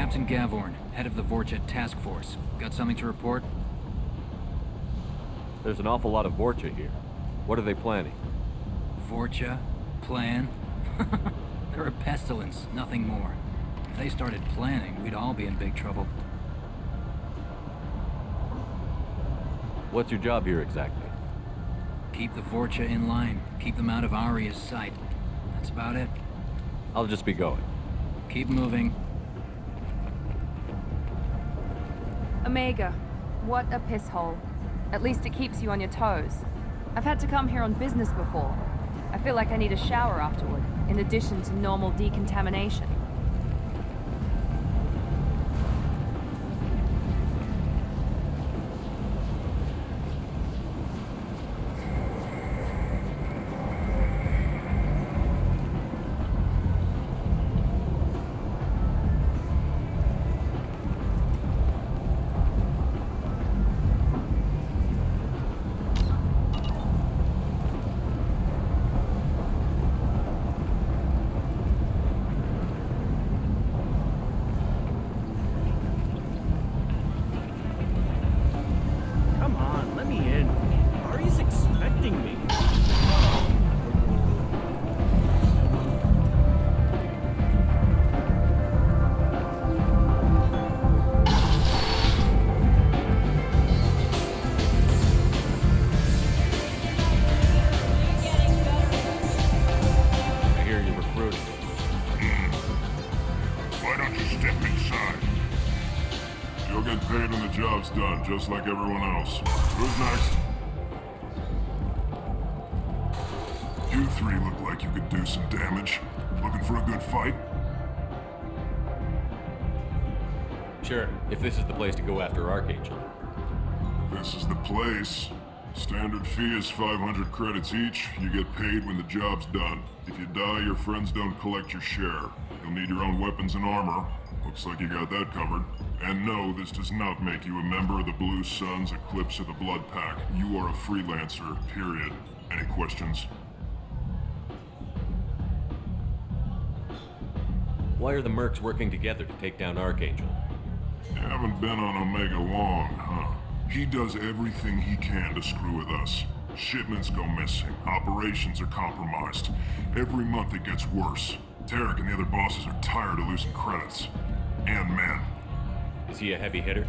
Captain Gavorn, head of the Vorcha task force. Got something to report? There's an awful lot of Vorcha here. What are they planning? Vorcha? Plan? They're a pestilence, nothing more. If they started planning, we'd all be in big trouble. What's your job here exactly? Keep the Vorcha in line. Keep them out of Arya's sight. That's about it. I'll just be going. Keep moving. Omega, what a piss hole. At least it keeps you on your toes. I've had to come here on business before. I feel like I need a shower afterward, in addition to normal decontamination. Done, just like everyone else. Who's next? You three look like you could do some damage. Looking for a good fight? Sure, if this is the place to go after Archangel. This is the place. Standard fee is 500 credits each. You get paid when the job's done. If you die, your friends don't collect your share. You'll need your own weapons and armor. Looks like you got that covered. And no, this does not make you a member of the Blue Suns, Eclipse, or the Blood Pack. You are a freelancer, period. Any questions? Why are the mercs working together to take down Archangel? You haven't been on Omega long, huh? He does everything he can to screw with us. Shipments go missing, operations are compromised. Every month it gets worse. Tarek and the other bosses are tired of losing credits. And men. Is he a heavy hitter?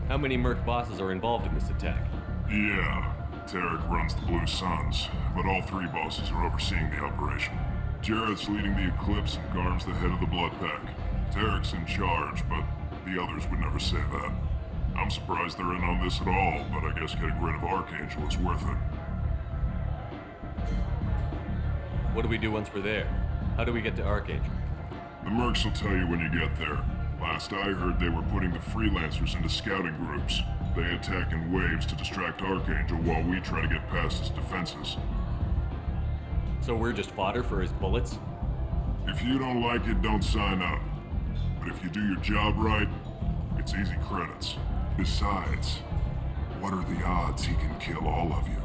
How many merc bosses are involved in this attack? Yeah, Tarek runs the Blue Suns, but all three bosses are overseeing the operation. Jarrett's leading the Eclipse and Garm's the head of the Blood Pack. Tarek's in charge, but the others would never say that. I'm surprised they're in on this at all, but I guess getting rid of Archangel is worth it. What do we do once we're there? How do we get to Archangel? The mercs will tell you when you get there. Last I heard, they were putting the freelancers into scouting groups. They attack in waves to distract Archangel while we try to get past his defenses. So we're just fodder for his bullets? If you don't like it, don't sign up. But if you do your job right, it's easy credits. Besides, what are the odds he can kill all of you?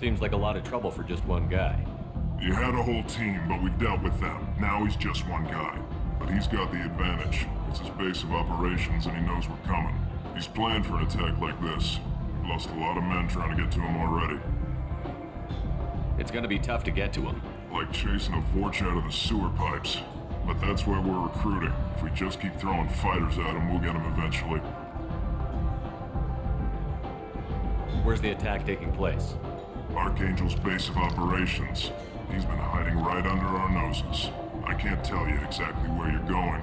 Seems like a lot of trouble for just one guy. You had a whole team, but we dealt with them. Now he's just one guy. But he's got the advantage. It's his base of operations and he knows we're coming. He's planned for an attack like this. We've lost a lot of men trying to get to him already. It's gonna be tough to get to him. Like chasing a Vorch out of the sewer pipes. But that's why we're recruiting. If we just keep throwing fighters at him, we'll get him eventually. Where's the attack taking place? Archangel's base of operations. He's been hiding right under our noses. I can't tell you exactly where you're going,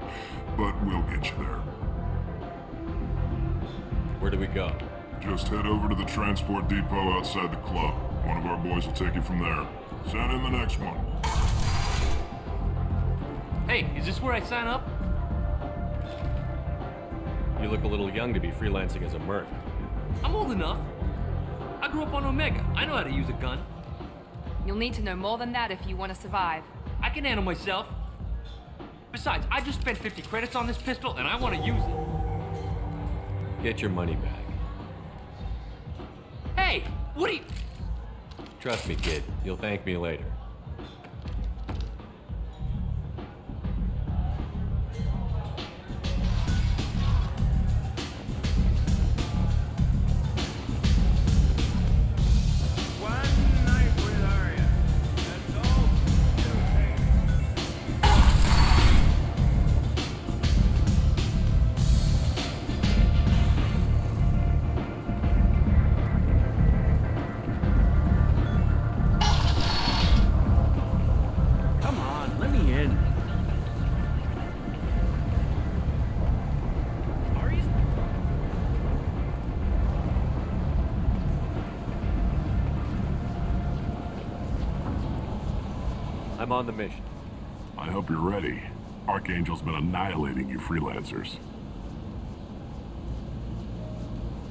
but we'll get you there. Where do we go? Just head over to the transport depot outside the club. One of our boys will take you from there. Send in the next one. Hey, is this where I sign up? You look a little young to be freelancing as a merc. I'm old enough. I grew up on Omega. I know how to use a gun. You'll need to know more than that if you want to survive. I can handle myself. Besides, I just spent 50 credits on this pistol and I want to use it. Get your money back. Hey, what are you... Trust me, kid. You'll thank me later. I'm on the mission. I hope you're ready. Archangel's been annihilating you freelancers.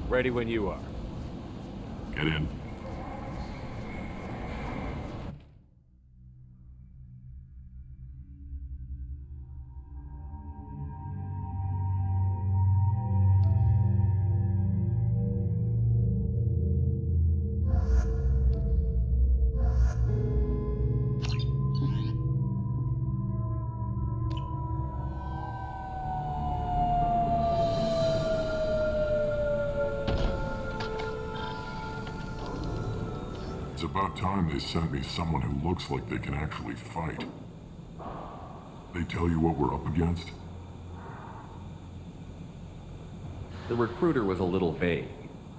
Ready when you are. Get in. It's about time they sent me someone who looks like they can actually fight. They tell you what we're up against? The recruiter was a little vague.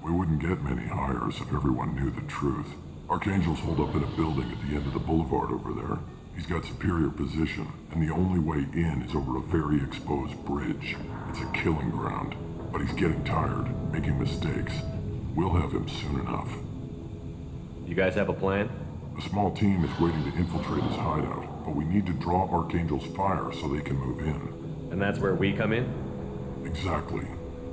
We wouldn't get many hires if everyone knew the truth. Archangel's holed up in a building at the end of the boulevard over there. He's got superior position, and the only way in is over a very exposed bridge. It's a killing ground, but he's getting tired, making mistakes. We'll have him soon enough. You guys have a plan? A small team is waiting to infiltrate his hideout, but we need to draw Archangel's fire so they can move in. And that's where we come in? Exactly.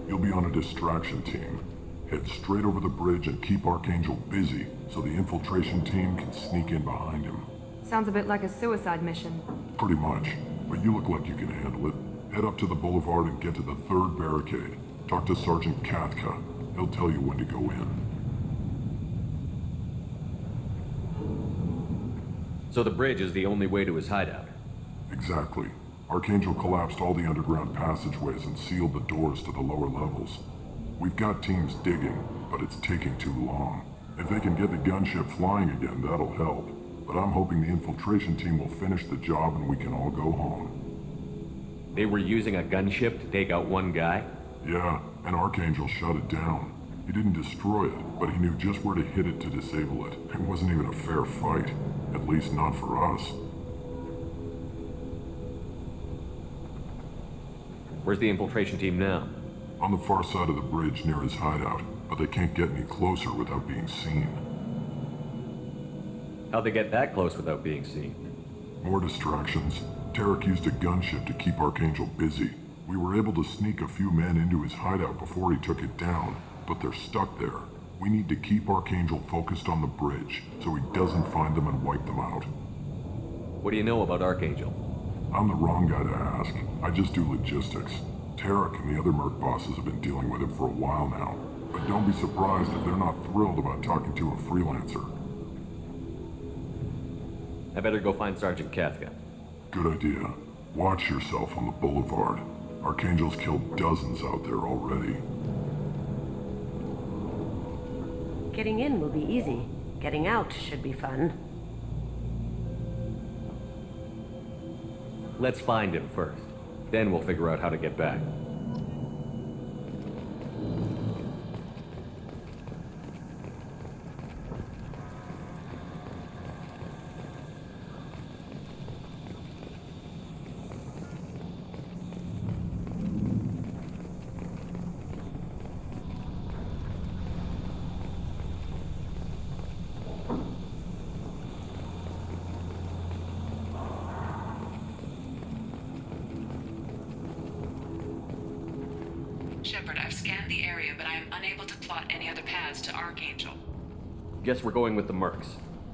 You'll be on a distraction team. Head straight over the bridge and keep Archangel busy so the infiltration team can sneak in behind him. Sounds a bit like a suicide mission. Pretty much, but you look like you can handle it. Head up to the boulevard and get to the third barricade. Talk to Sergeant Katka. He'll tell you when to go in. So the bridge is the only way to his hideout? Exactly. Archangel collapsed all the underground passageways and sealed the doors to the lower levels. We've got teams digging, but it's taking too long. If they can get the gunship flying again, that'll help. But I'm hoping the infiltration team will finish the job and we can all go home. They were using a gunship to take out one guy? Yeah, and Archangel shut it down. He didn't destroy it, but he knew just where to hit it to disable it. It wasn't even a fair fight. At least not for us. Where's the infiltration team now? On the far side of the bridge near his hideout, but they can't get any closer without being seen. How'd they get that close without being seen? More distractions. Tarek used a gunship to keep Archangel busy. We were able to sneak a few men into his hideout before he took it down, but they're stuck there. We need to keep Archangel focused on the bridge, so he doesn't find them and wipe them out. What do you know about Archangel? I'm the wrong guy to ask. I just do logistics. Tarek and the other merc bosses have been dealing with him for a while now. But don't be surprised if they're not thrilled about talking to a freelancer. I better go find Sergeant Katka. Good idea. Watch yourself on the boulevard. Archangel's killed dozens out there already. Getting in will be easy. Getting out should be fun. Let's find him first. Then we'll figure out how to get back. Shepard, I've scanned the area, but I am unable to plot any other paths to Archangel. Guess we're going with the mercs.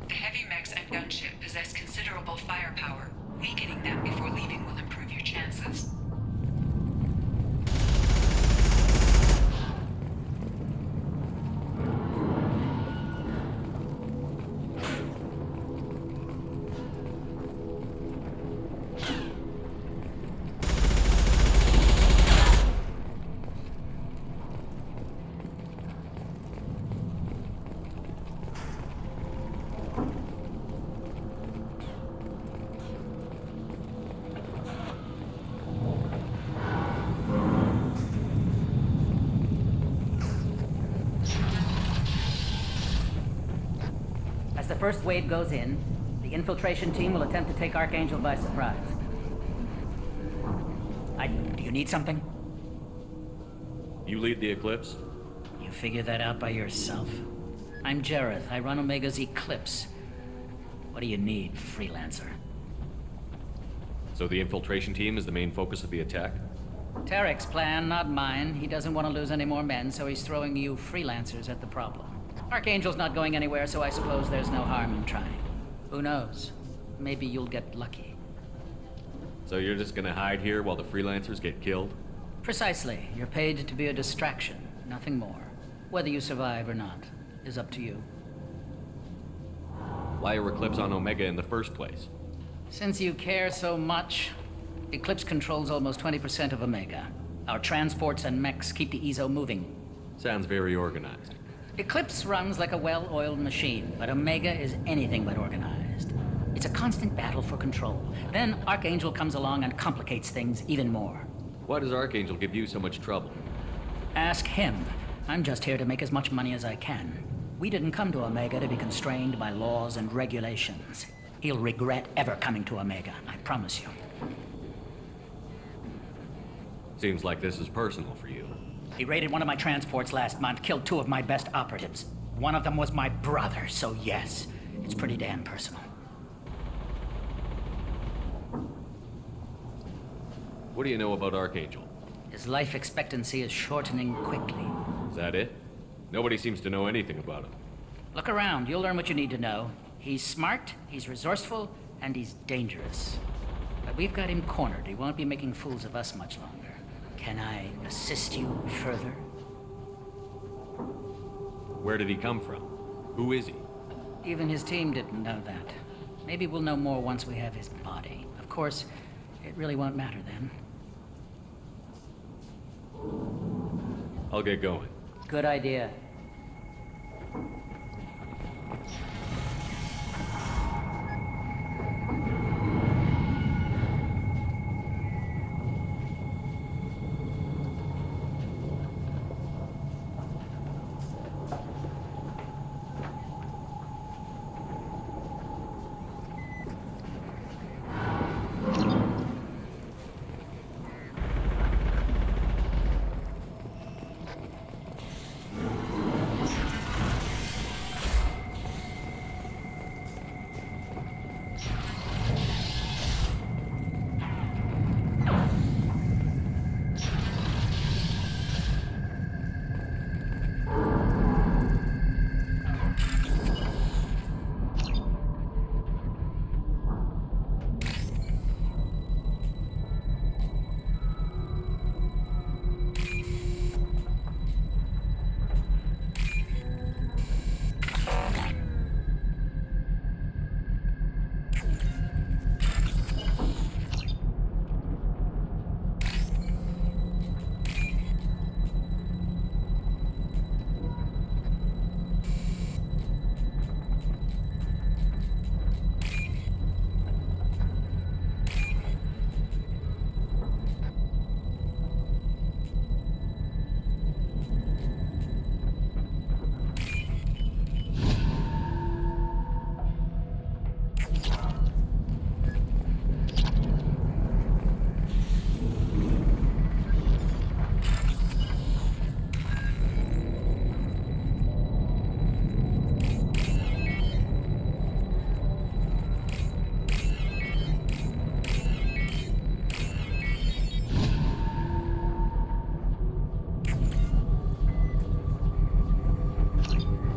The heavy mechs and gunship possess considerable firepower. Weakening them before leaving will improve your chances. As the first wave goes in, the infiltration team will attempt to take Archangel by surprise. Do you need something? You lead the Eclipse? You figure that out by yourself? I'm Jareth. I run Omega's Eclipse. What do you need, freelancer? So the infiltration team is the main focus of the attack? Tarek's plan, not mine. He doesn't want to lose any more men, so he's throwing you freelancers at the problem. Archangel's not going anywhere, so I suppose there's no harm in trying. Who knows? Maybe you'll get lucky. So you're just gonna hide here while the freelancers get killed? Precisely. You're paid to be a distraction, nothing more. Whether you survive or not is up to you. Why are Eclipse on Omega in the first place? Since you care so much, Eclipse controls almost 20% of Omega. Our transports and mechs keep the EZO moving. Sounds very organized. Eclipse runs like a well-oiled machine, but Omega is anything but organized. It's a constant battle for control. Then Archangel comes along and complicates things even more. Why does Archangel give you so much trouble? Ask him. I'm just here to make as much money as I can. We didn't come to Omega to be constrained by laws and regulations. He'll regret ever coming to Omega, I promise you. Seems like this is personal for you. He raided one of my transports last month, killed 2 of my best operatives. One of them was my brother, so yes, it's pretty damn personal. What do you know about Archangel? His life expectancy is shortening quickly. Is that it? Nobody seems to know anything about him. Look around, you'll learn what you need to know. He's smart, he's resourceful, and he's dangerous. But we've got him cornered. He won't be making fools of us much longer. Can I assist you further? Where did he come from? Who is he? Even his team didn't know that. Maybe we'll know more once we have his body. Of course, it really won't matter then. I'll get going. Good idea.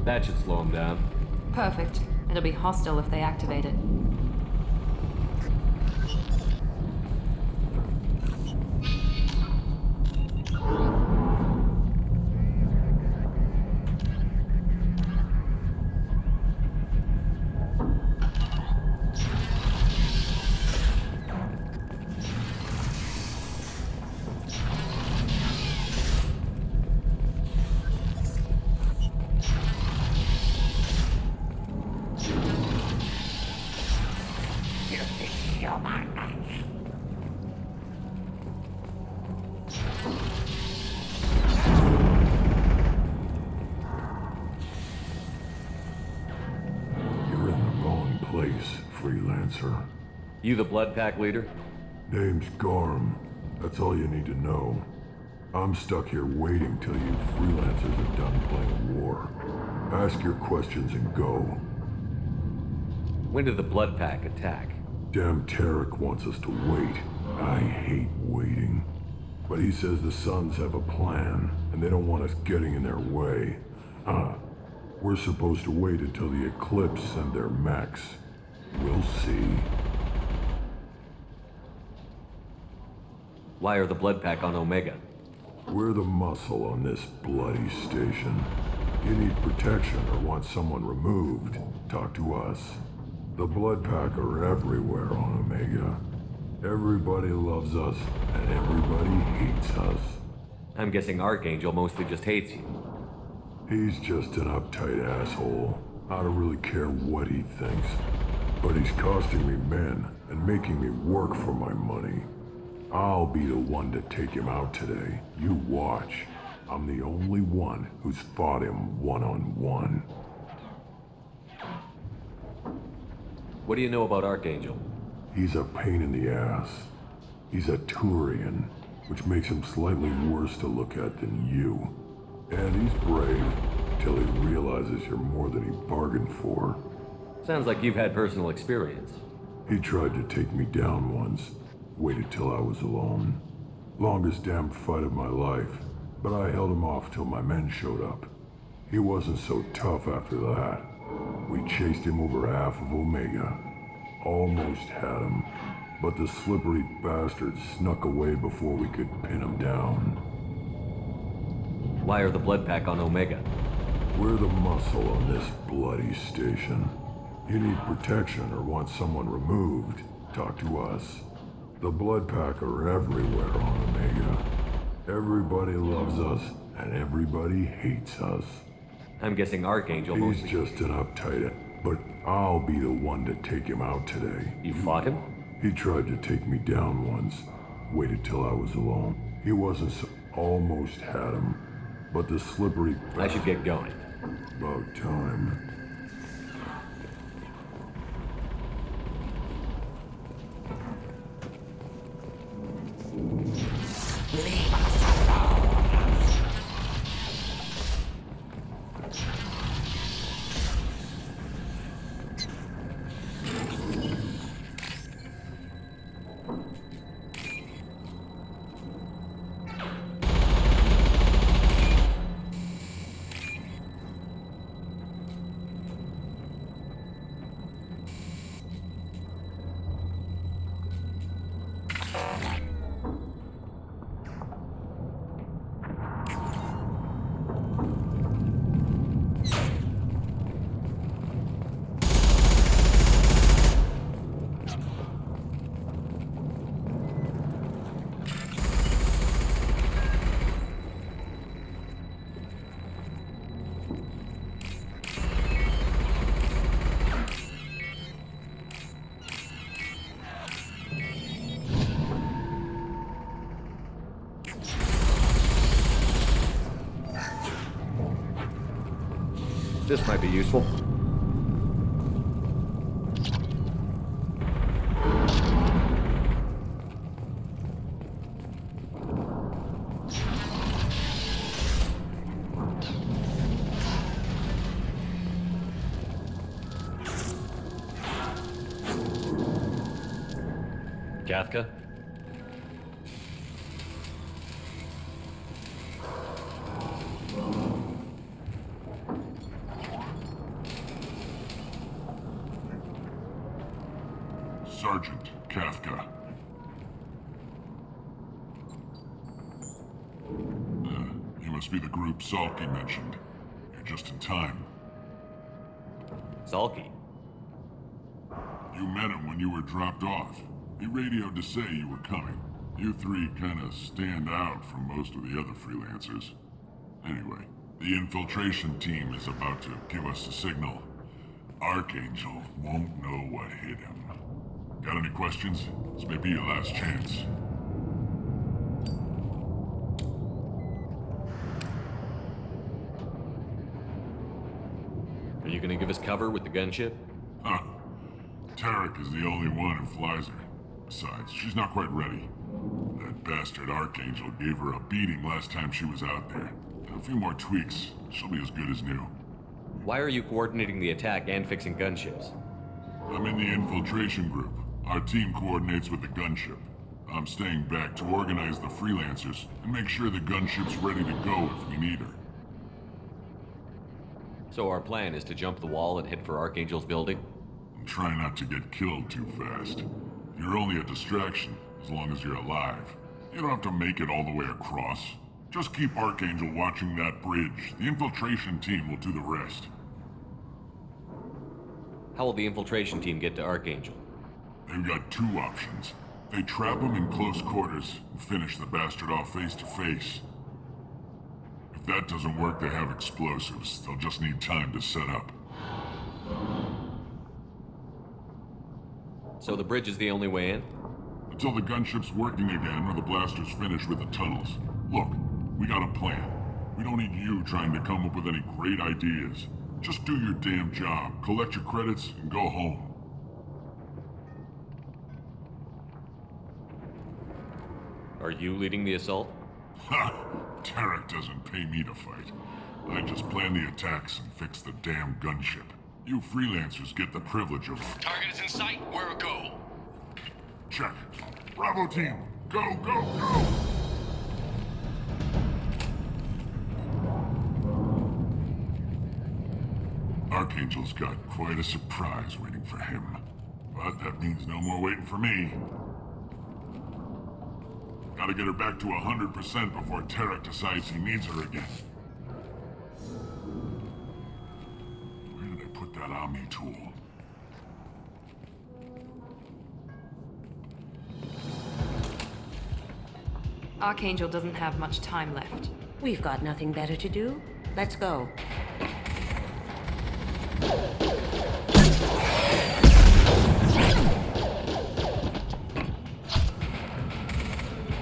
That should slow him down. Perfect. It'll be hostile if they activate it. Freelancer. You the Blood Pack leader? Name's Gorm. That's all you need to know. I'm stuck here waiting till you freelancers are done playing war. Ask your questions and go. When did the Blood Pack attack? Damn Tarek wants us to wait. I hate waiting. But he says the Suns have a plan, and they don't want us getting in their way. We're supposed to wait until the Eclipse send their mechs. We'll see. Why are the Blood Pack on Omega? We're the muscle on this bloody station. You need protection or want someone removed, talk to us. The Blood Pack are everywhere on Omega. Everybody loves us, and everybody hates us. I'm guessing Archangel mostly just hates you. He's just an uptight asshole. I don't really care what he thinks. But he's costing me men and making me work for my money. I'll be the one to take him out today. You watch. I'm the only one who's fought him one-on-one. What do you know about Archangel? He's a pain in the ass. He's a Turian, which makes him slightly worse to look at than you. And he's brave, till he realizes you're more than he bargained for. Sounds like you've had personal experience. He tried to take me down once. Waited till I was alone. Longest damn fight of my life, but I held him off till my men showed up. He wasn't so tough after that. We chased him over half of Omega. Almost had him, but the slippery bastard snuck away before we could pin him down. Why are the Blood Pack on Omega? We're the muscle on this bloody station. You need protection or want someone removed, talk to us. The Blood Pack are everywhere on Omega. Everybody loves us, and everybody hates us. I'm guessing Archangel He's mostly... just an uptight, but I'll be the one to take him out today. You fought him? He tried to take me down once. Waited till I was alone. He wasn't so... Almost had him. But the slippery... I should get going. About time. This might be useful. Kafka? Sergeant Kafka. You must be the group Salky mentioned. You're just in time. Salky? You met him when you were dropped off. He radioed to say you were coming. You three kinda stand out from most of the other freelancers. Anyway, the infiltration team is about to give us a signal. Archangel won't know what hit him. Got any questions? This may be your last chance. Are you gonna give us cover with the gunship? Huh. Tarek is the only one who flies her. Besides, she's not quite ready. That bastard Archangel gave her a beating last time she was out there. In a few more tweaks, she'll be as good as new. Why are you coordinating the attack and fixing gunships? I'm in the infiltration group. Our team coordinates with the gunship. I'm staying back to organize the freelancers and make sure the gunship's ready to go if we need her. So our plan is to jump the wall and head for Archangel's building? And try not to get killed too fast. You're only a distraction, as long as you're alive. You don't have to make it all the way across. Just keep Archangel watching that bridge. The infiltration team will do the rest. How will the infiltration team get to Archangel? They've got two options. They trap him in close quarters and finish the bastard off face to face. If that doesn't work, they have explosives. They'll just need time to set up. So the bridge is the only way in? Until the gunship's working again or the blasters finish with the tunnels. Look, we got a plan. We don't need you trying to come up with any great ideas. Just do your damn job, collect your credits, and go home. Are you leading the assault? Ha! Tarek doesn't pay me to fight. I just plan the attacks and fix the damn gunship. You freelancers get the privilege of... Target is in sight. Where go? Check. Bravo team, go, go, go! Archangel's got quite a surprise waiting for him. But that means no more waiting for me. Gotta get her back to 100% before Tarek decides he needs her again. Where did I put that Omni tool? Archangel doesn't have much time left. We've got nothing better to do. Let's go.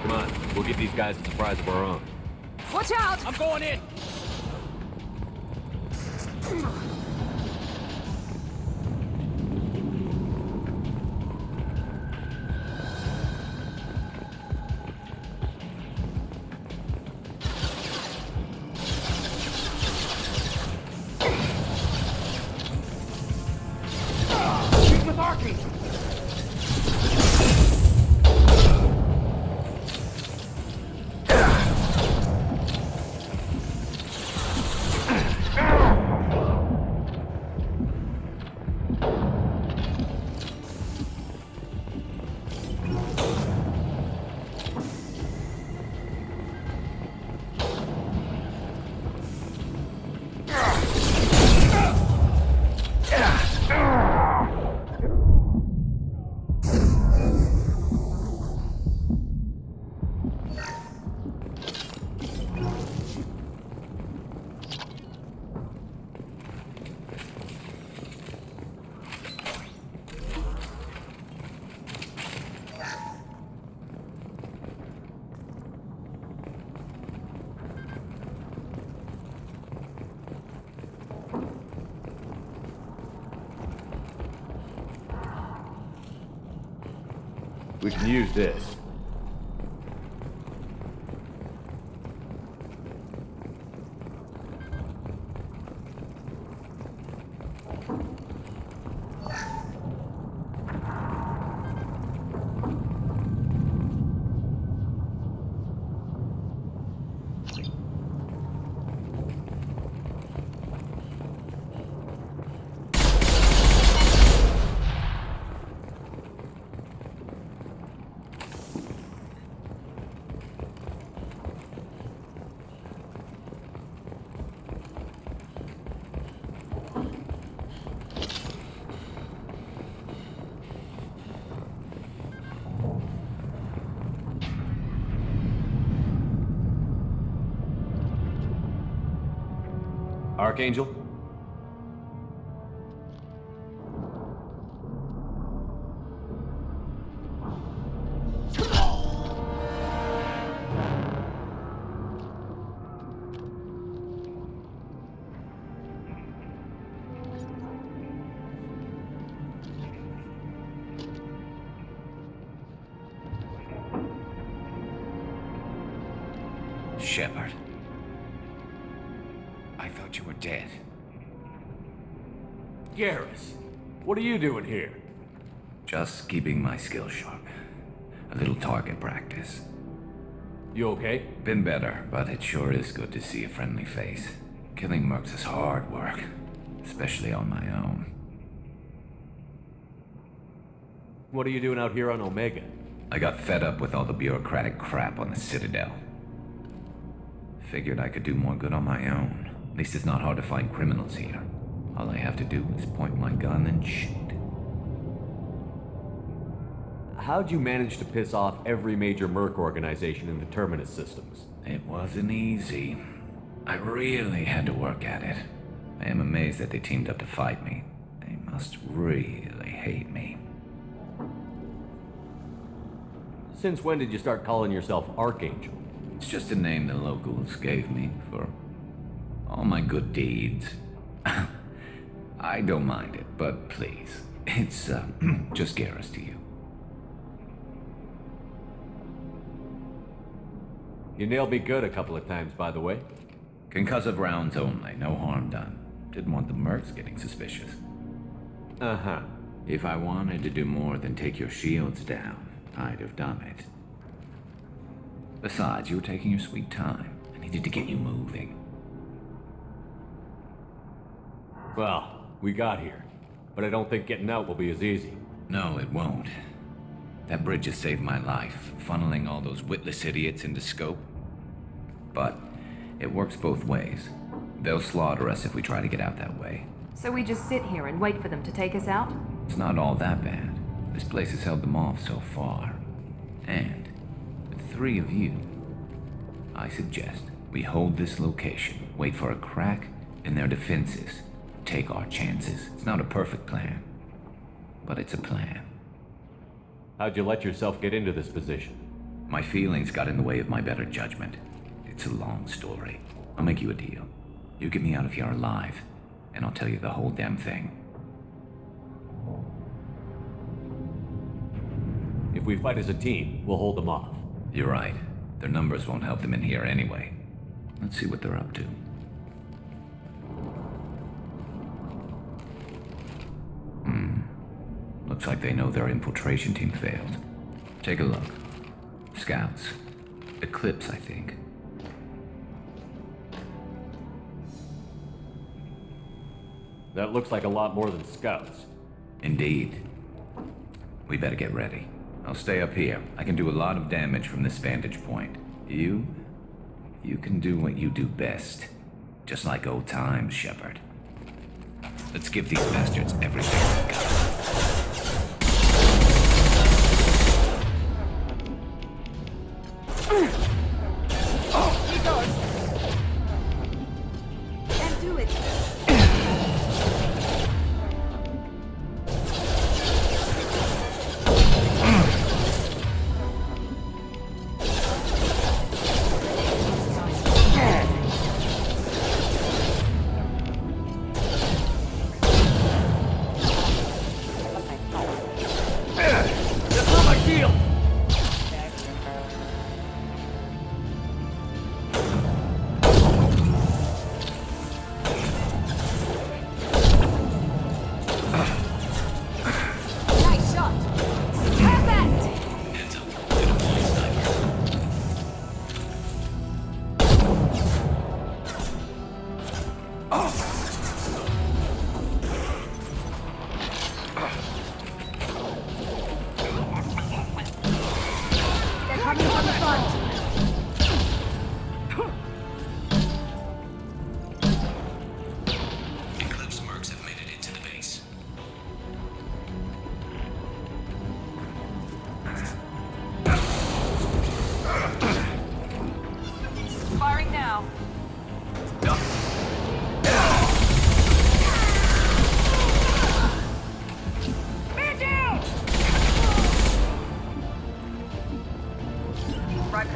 Come on, we'll give these guys a surprise of our own. Watch out! I'm going in. Shoot with Archangel! We can use this. Archangel? Shepard. I thought you were dead. Garrus, what are you doing here? Just keeping my skills sharp. A little target practice. You okay? Been better, but it sure is good to see a friendly face. Killing mercs is hard work, especially on my own. What are you doing out here on Omega? I got fed up with all the bureaucratic crap on the Citadel. Figured I could do more good on my own. At least it's not hard to find criminals here. All I have to do is point my gun and shoot. How'd you manage to piss off every major merc organization in the Terminus systems? It wasn't easy. I really had to work at it. I am amazed that they teamed up to fight me. They must really hate me. Since when did you start calling yourself Archangel? It's just a name the locals gave me for all my good deeds. I don't mind it, but please, it's just Garrus to you. You nailed me good a couple of times, by the way. Concussive rounds only, no harm done. Didn't want the mercs getting suspicious. Uh-huh. If I wanted to do more than take your shields down, I'd have done it. Besides, you were taking your sweet time. I needed to get you moving. Well, we got here. But I don't think getting out will be as easy. No, it won't. That bridge has saved my life, funneling all those witless idiots into scope. But it works both ways. They'll slaughter us if we try to get out that way. So we just sit here and wait for them to take us out? It's not all that bad. This place has held them off so far. And with 3 of you, I suggest we hold this location, wait for a crack in their defenses, take our chances. It's not a perfect plan, but it's a plan. How'd you let yourself get into this position? My feelings got in the way of my better judgment. It's a long story. I'll make you a deal. You get me out of here alive, and I'll tell you the whole damn thing. If we fight as a team, we'll hold them off. You're right. Their numbers won't help them in here anyway. Let's see what they're up to. Looks like they know their infiltration team failed. Take a look. Scouts. Eclipse, I think. That looks like a lot more than scouts. Indeed. We better get ready. I'll stay up here. I can do a lot of damage from this vantage point. You can do what you do best. Just like old times, Shepard. Let's give these bastards everything we've got. Right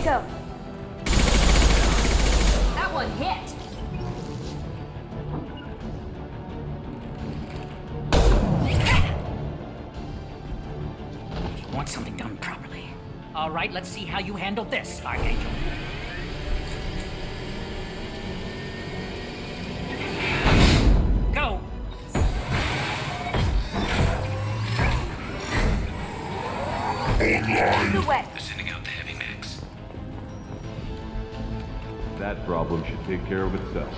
go. That one hit. Want something done properly. All right, let's see how you handle this, Archangel. Go! The way. Sending out the heavy mix. That problem should take care of itself.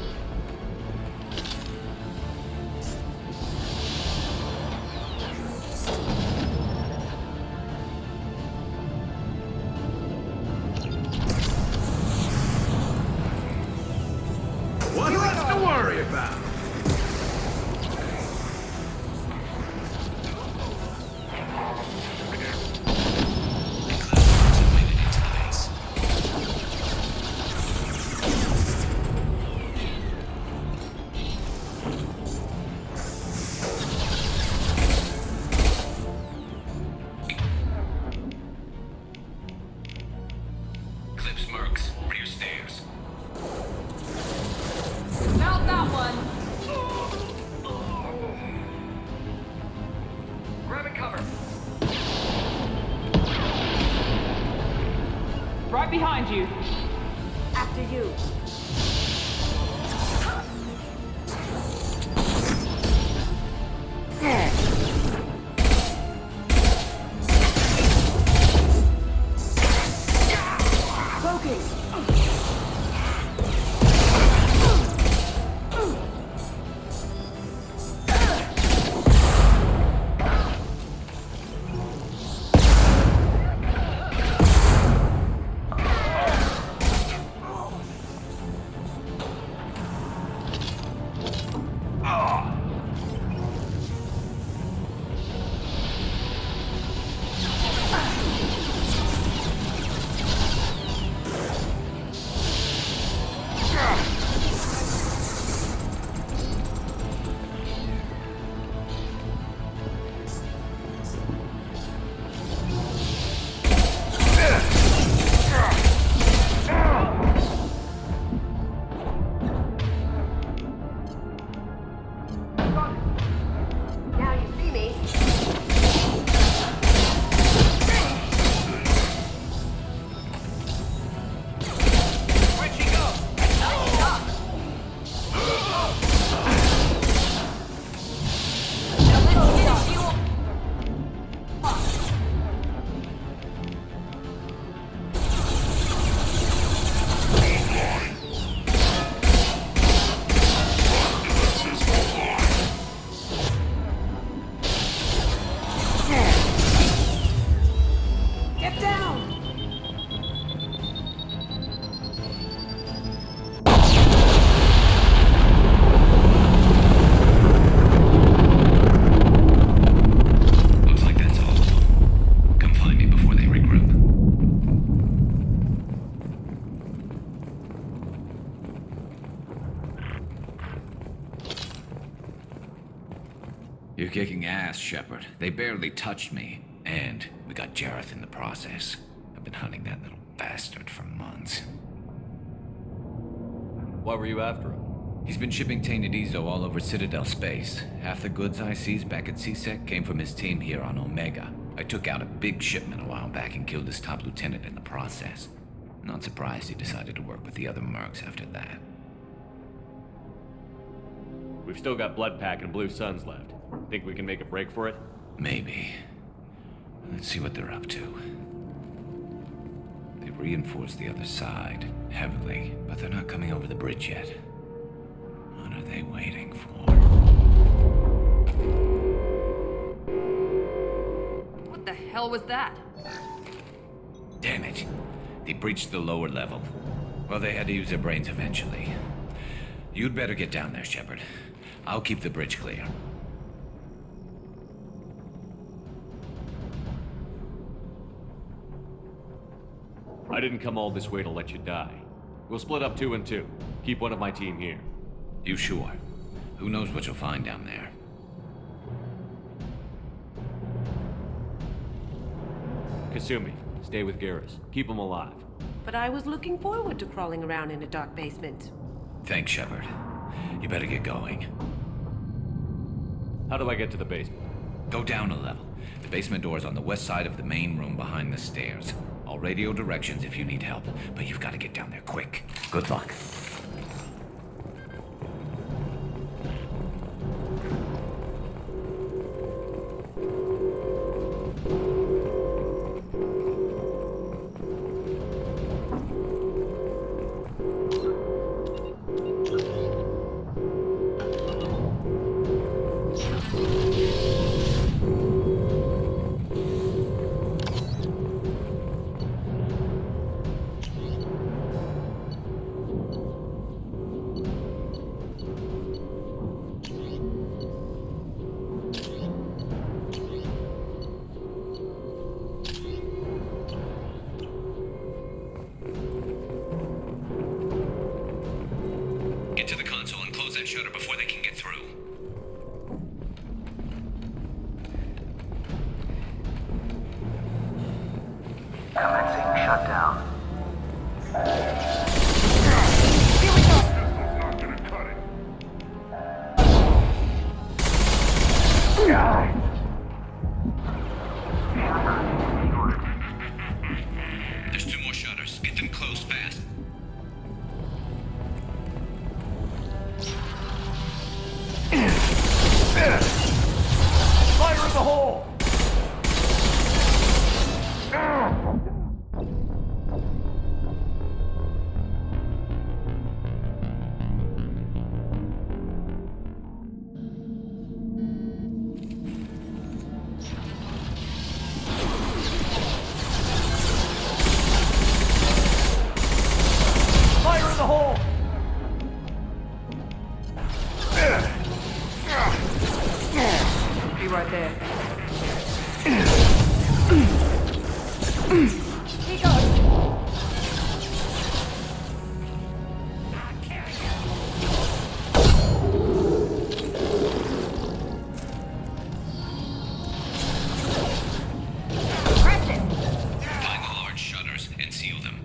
What's left to worry about? Clips Mercs, rear stairs. Found that one. Grabbing cover. Right behind you. After you. Now you see me. Where'd she go? Get down! Looks like that's all of them. Come find me before they regroup. You're kicking ass, Shepard. They barely touched me. And we got Jareth in the process. I've been hunting that little bastard for months. Why were you after him? He's been shipping tainted Ezo all over Citadel space. Half the goods I seized back at CSEC came from his team here on Omega. I took out a big shipment a while back and killed his top lieutenant in the process. Not surprised he decided to work with the other mercs after that. We've still got Bloodpack and Blue Suns left. Think we can make a break for it? Maybe. Let's see what they're up to. They reinforced the other side heavily, but they're not coming over the bridge yet. What are they waiting for? What the hell was that? Damn it. They breached the lower level. Well, they had to use their brains eventually. You'd better get down there, Shepard. I'll keep the bridge clear. I didn't come all this way to let you die. We'll split up 2 and 2. Keep one of my team here. You sure? Who knows what you'll find down there? Kasumi, stay with Garrus. Keep him alive. but I was looking forward to crawling around in a dark basement. Thanks, Shepard. You better get going. How do I get to the basement? Go down a level. The basement door is on the west side of the main room behind the stairs. I'll radio directions if you need help, but you've got to get down there quick. Good luck. Get to the console and close that shutter before they can get through. Commencing shutdown. There's 2 more shutters. Get them closed fast. Fire in the hole! Fire in the hole! Be right there. He goes. Press it. Find the large shutters and seal them.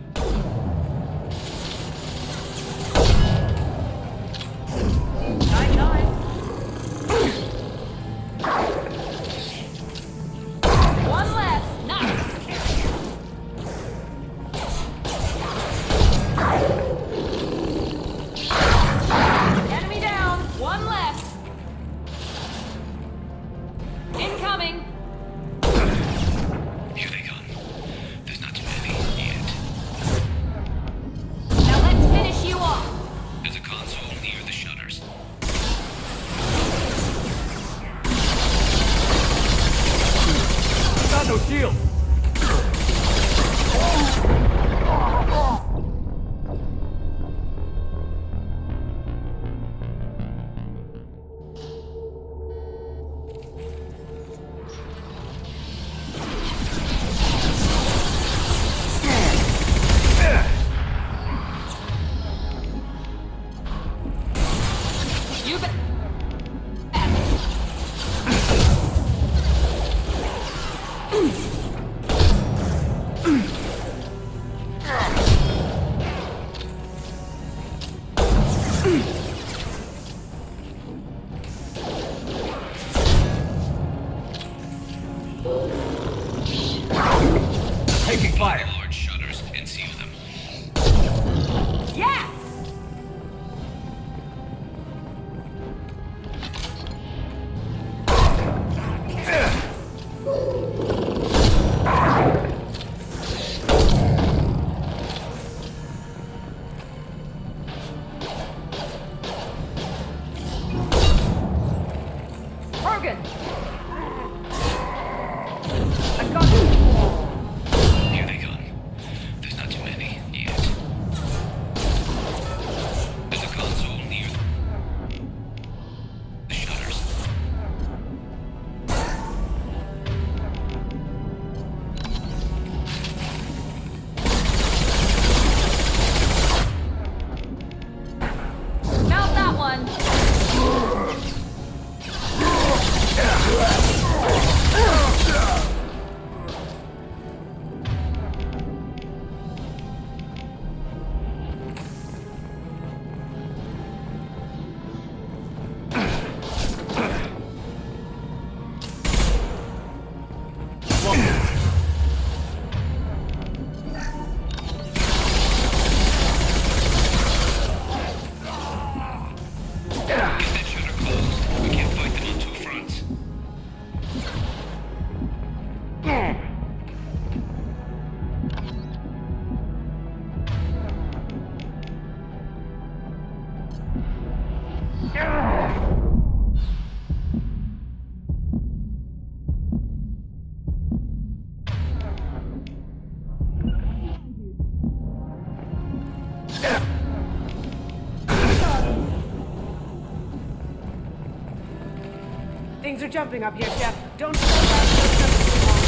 Things are jumping up here, Chef. Don't slow down those shutters too long.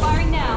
Firing now.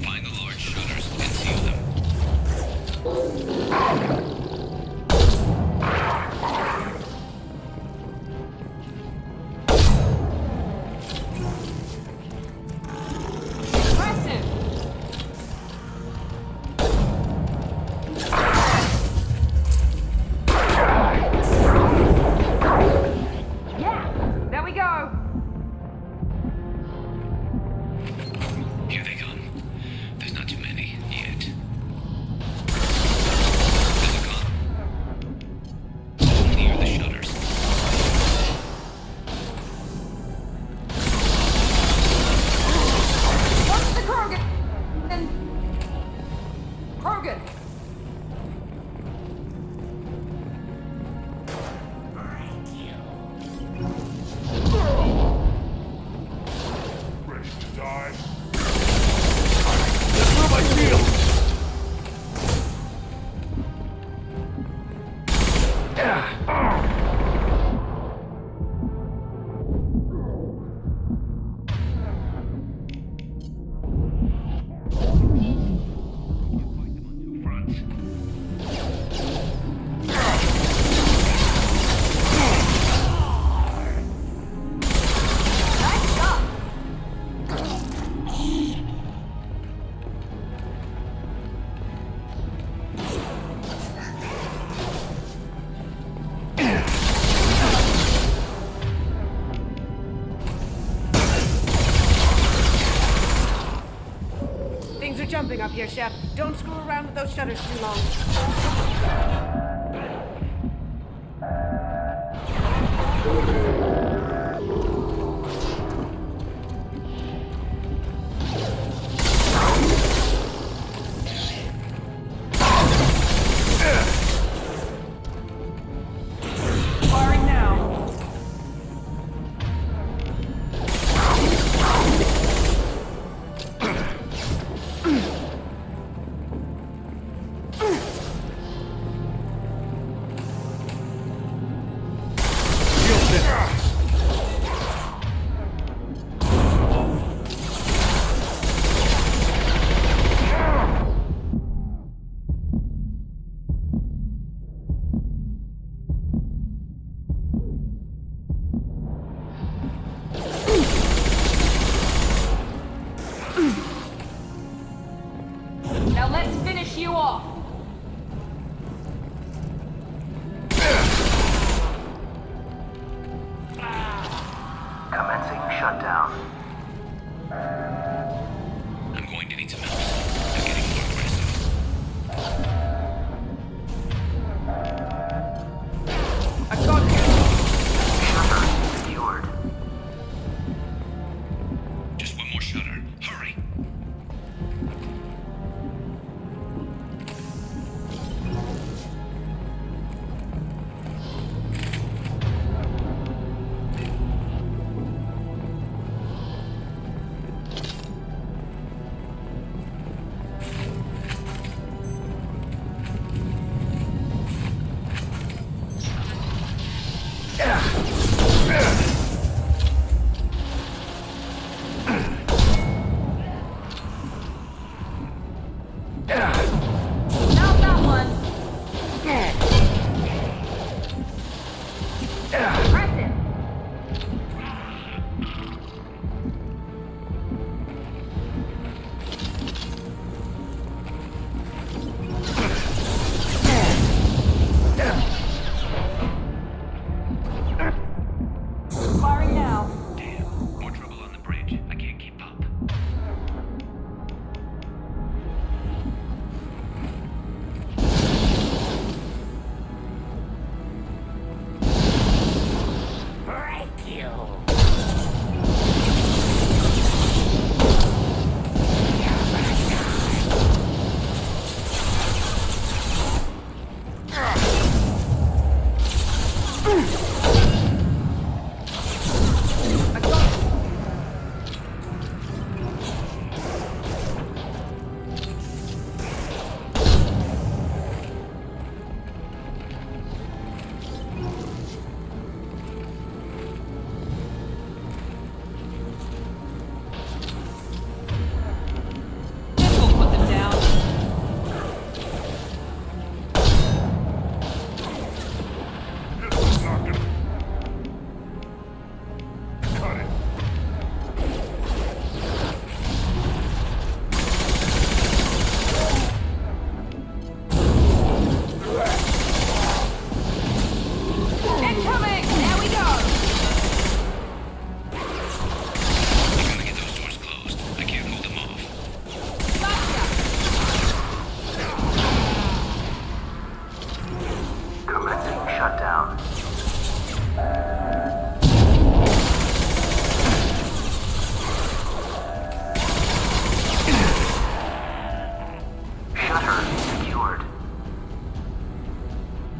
Find the large shutters and seal them. Impressive. Yeah, there we go. Here they come. There's not too many yet. Clear the shutters. What's the Krogan? Krogan. Ready to die? Through my shield! Nice job. Things are jumping up here, Chef. Don't screw around with those shutters too long. Firing now.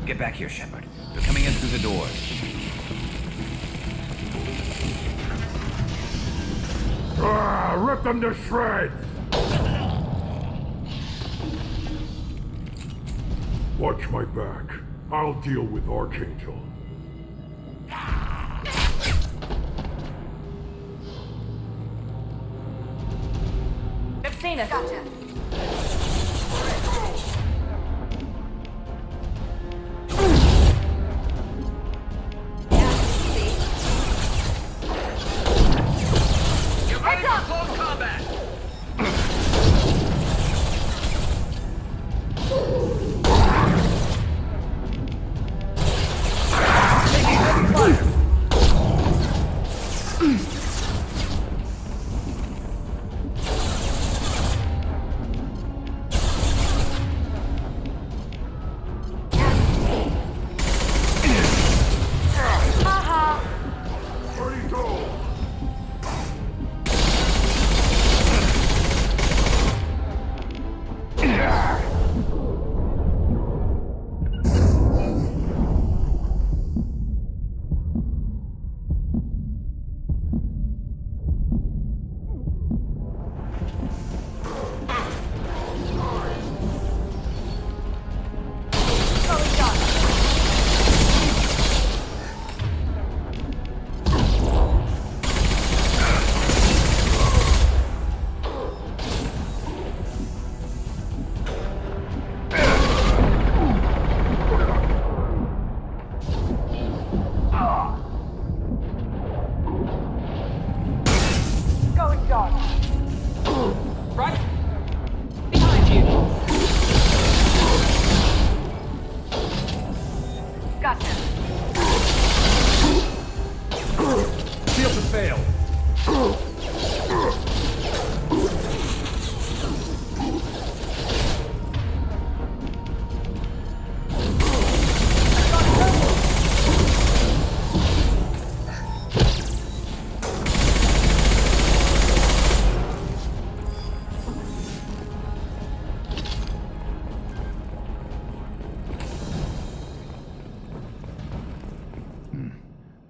Get back here, Shepard. They're coming in through the doors. Rip them to shreds! Watch my back. I'll deal with Archangel. They've seen us. Gotcha.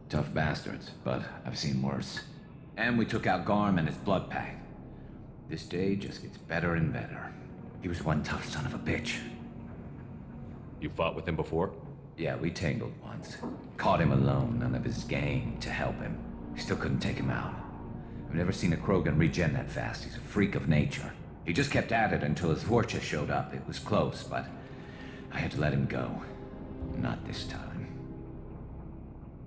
Tough bastards, but I've seen worse. And we took out Garm and his blood pack. This day just gets better and better. He was one tough son of a bitch. You fought with him before? Yeah, we tangled once. Caught him alone, none of his gang to help him. We still couldn't take him out. I've never seen a Krogan regen that fast. He's a freak of nature. He just kept at it until his Vorcha showed up. It was close, but I had to let him go. Not this time.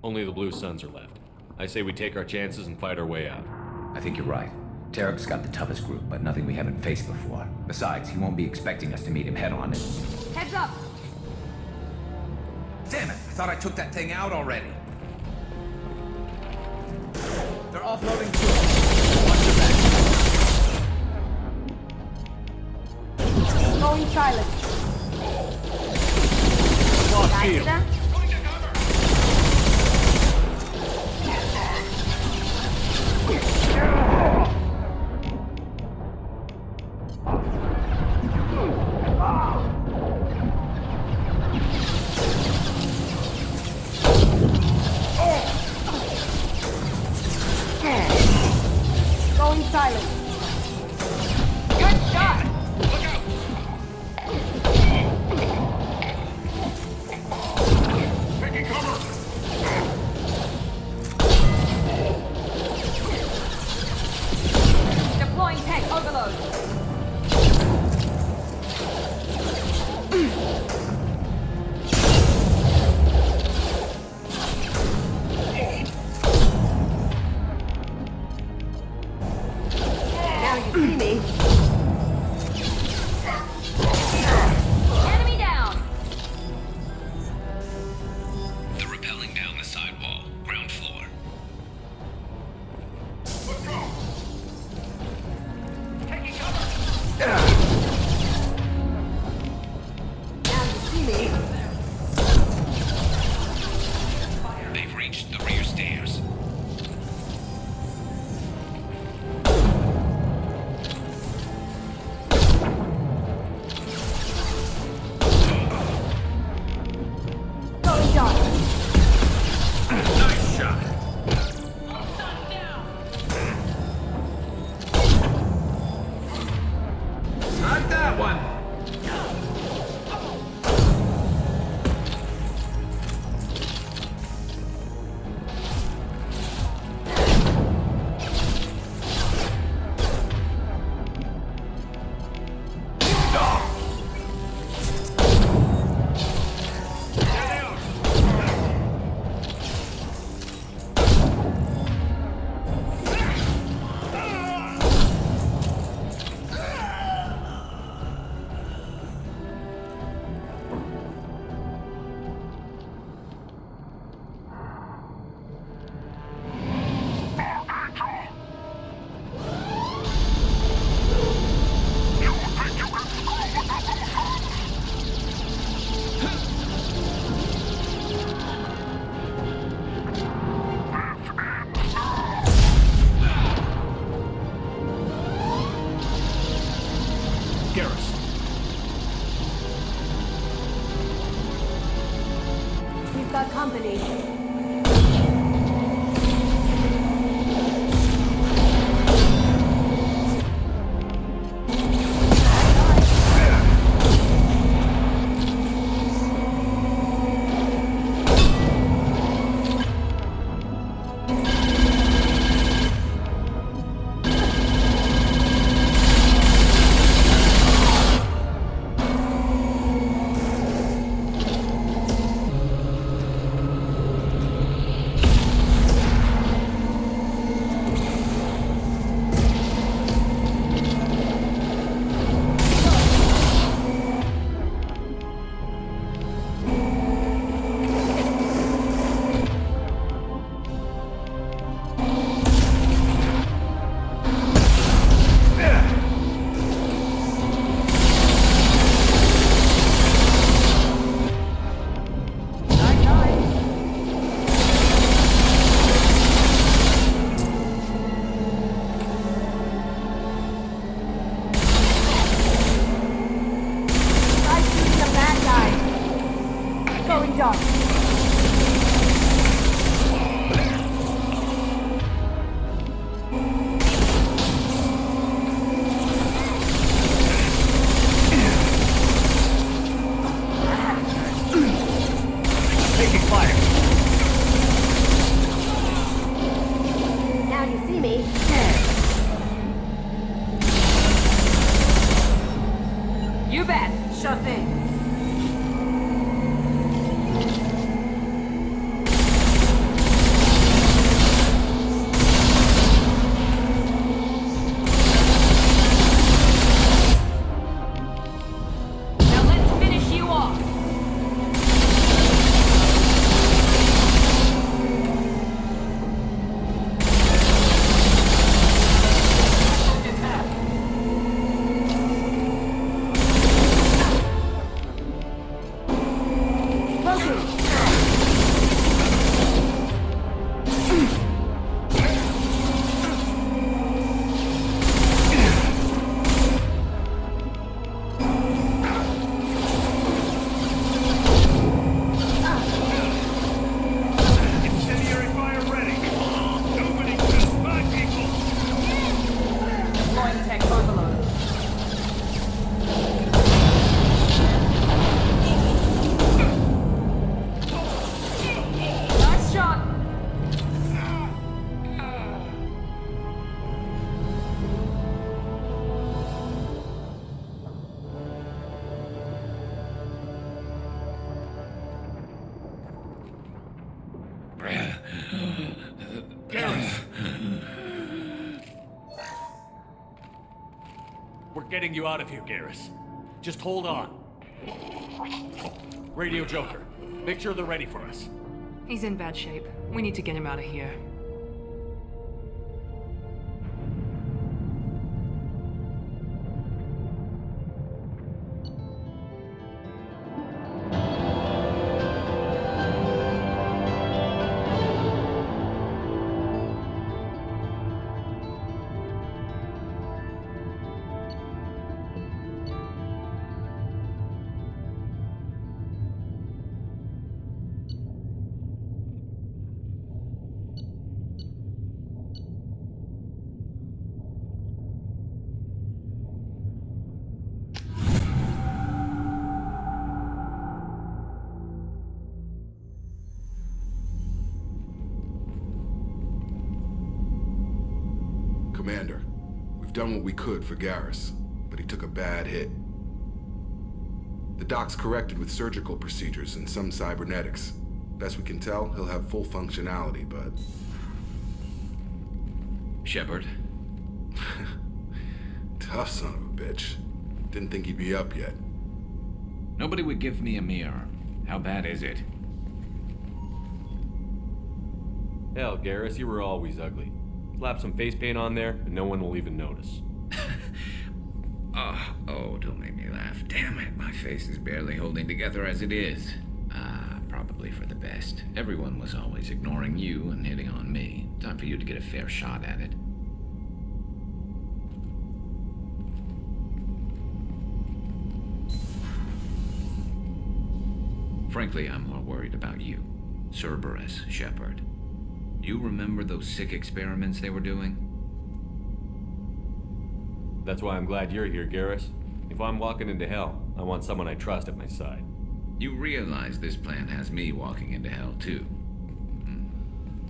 Only the Blue Suns are left. I say we take our chances and fight our way out. I think you're right. Tarek's got the toughest group, but nothing we haven't faced before. Besides, he won't be expecting us to meet him head-on. Heads up! Damn it! I thought I took that thing out already. They're offloading too. Watch your back. Going silent. Lost field. Going silent. Good shot! Look out! done. Nice shot. Not that one. We've got company. We're getting you out of here, Garrus. Just hold on. Radio Joker, make sure they're ready for us. He's in bad shape. We need to get him out of here. Commander, we've done what we could for Garrus, but he took a bad hit. The doc's corrected with surgical procedures and some cybernetics. Best we can tell, he'll have full functionality, but... Shepard? Tough son of a bitch. Didn't think he'd be up yet. Nobody would give me a mirror. How bad is it? Hell, Garrus, you were always ugly. Slap some face paint on there, and no one will even notice. Oh, don't make me laugh. Damn it, my face is barely holding together as it is. Probably for the best. Everyone was always ignoring you and hitting on me. Time for you to get a fair shot at it. Frankly, I'm more worried about you. Cerberus, Shepard. You remember those sick experiments they were doing? That's why I'm glad you're here, Garrus. If I'm walking into hell, I want someone I trust at my side. You realize this plan has me walking into hell, too.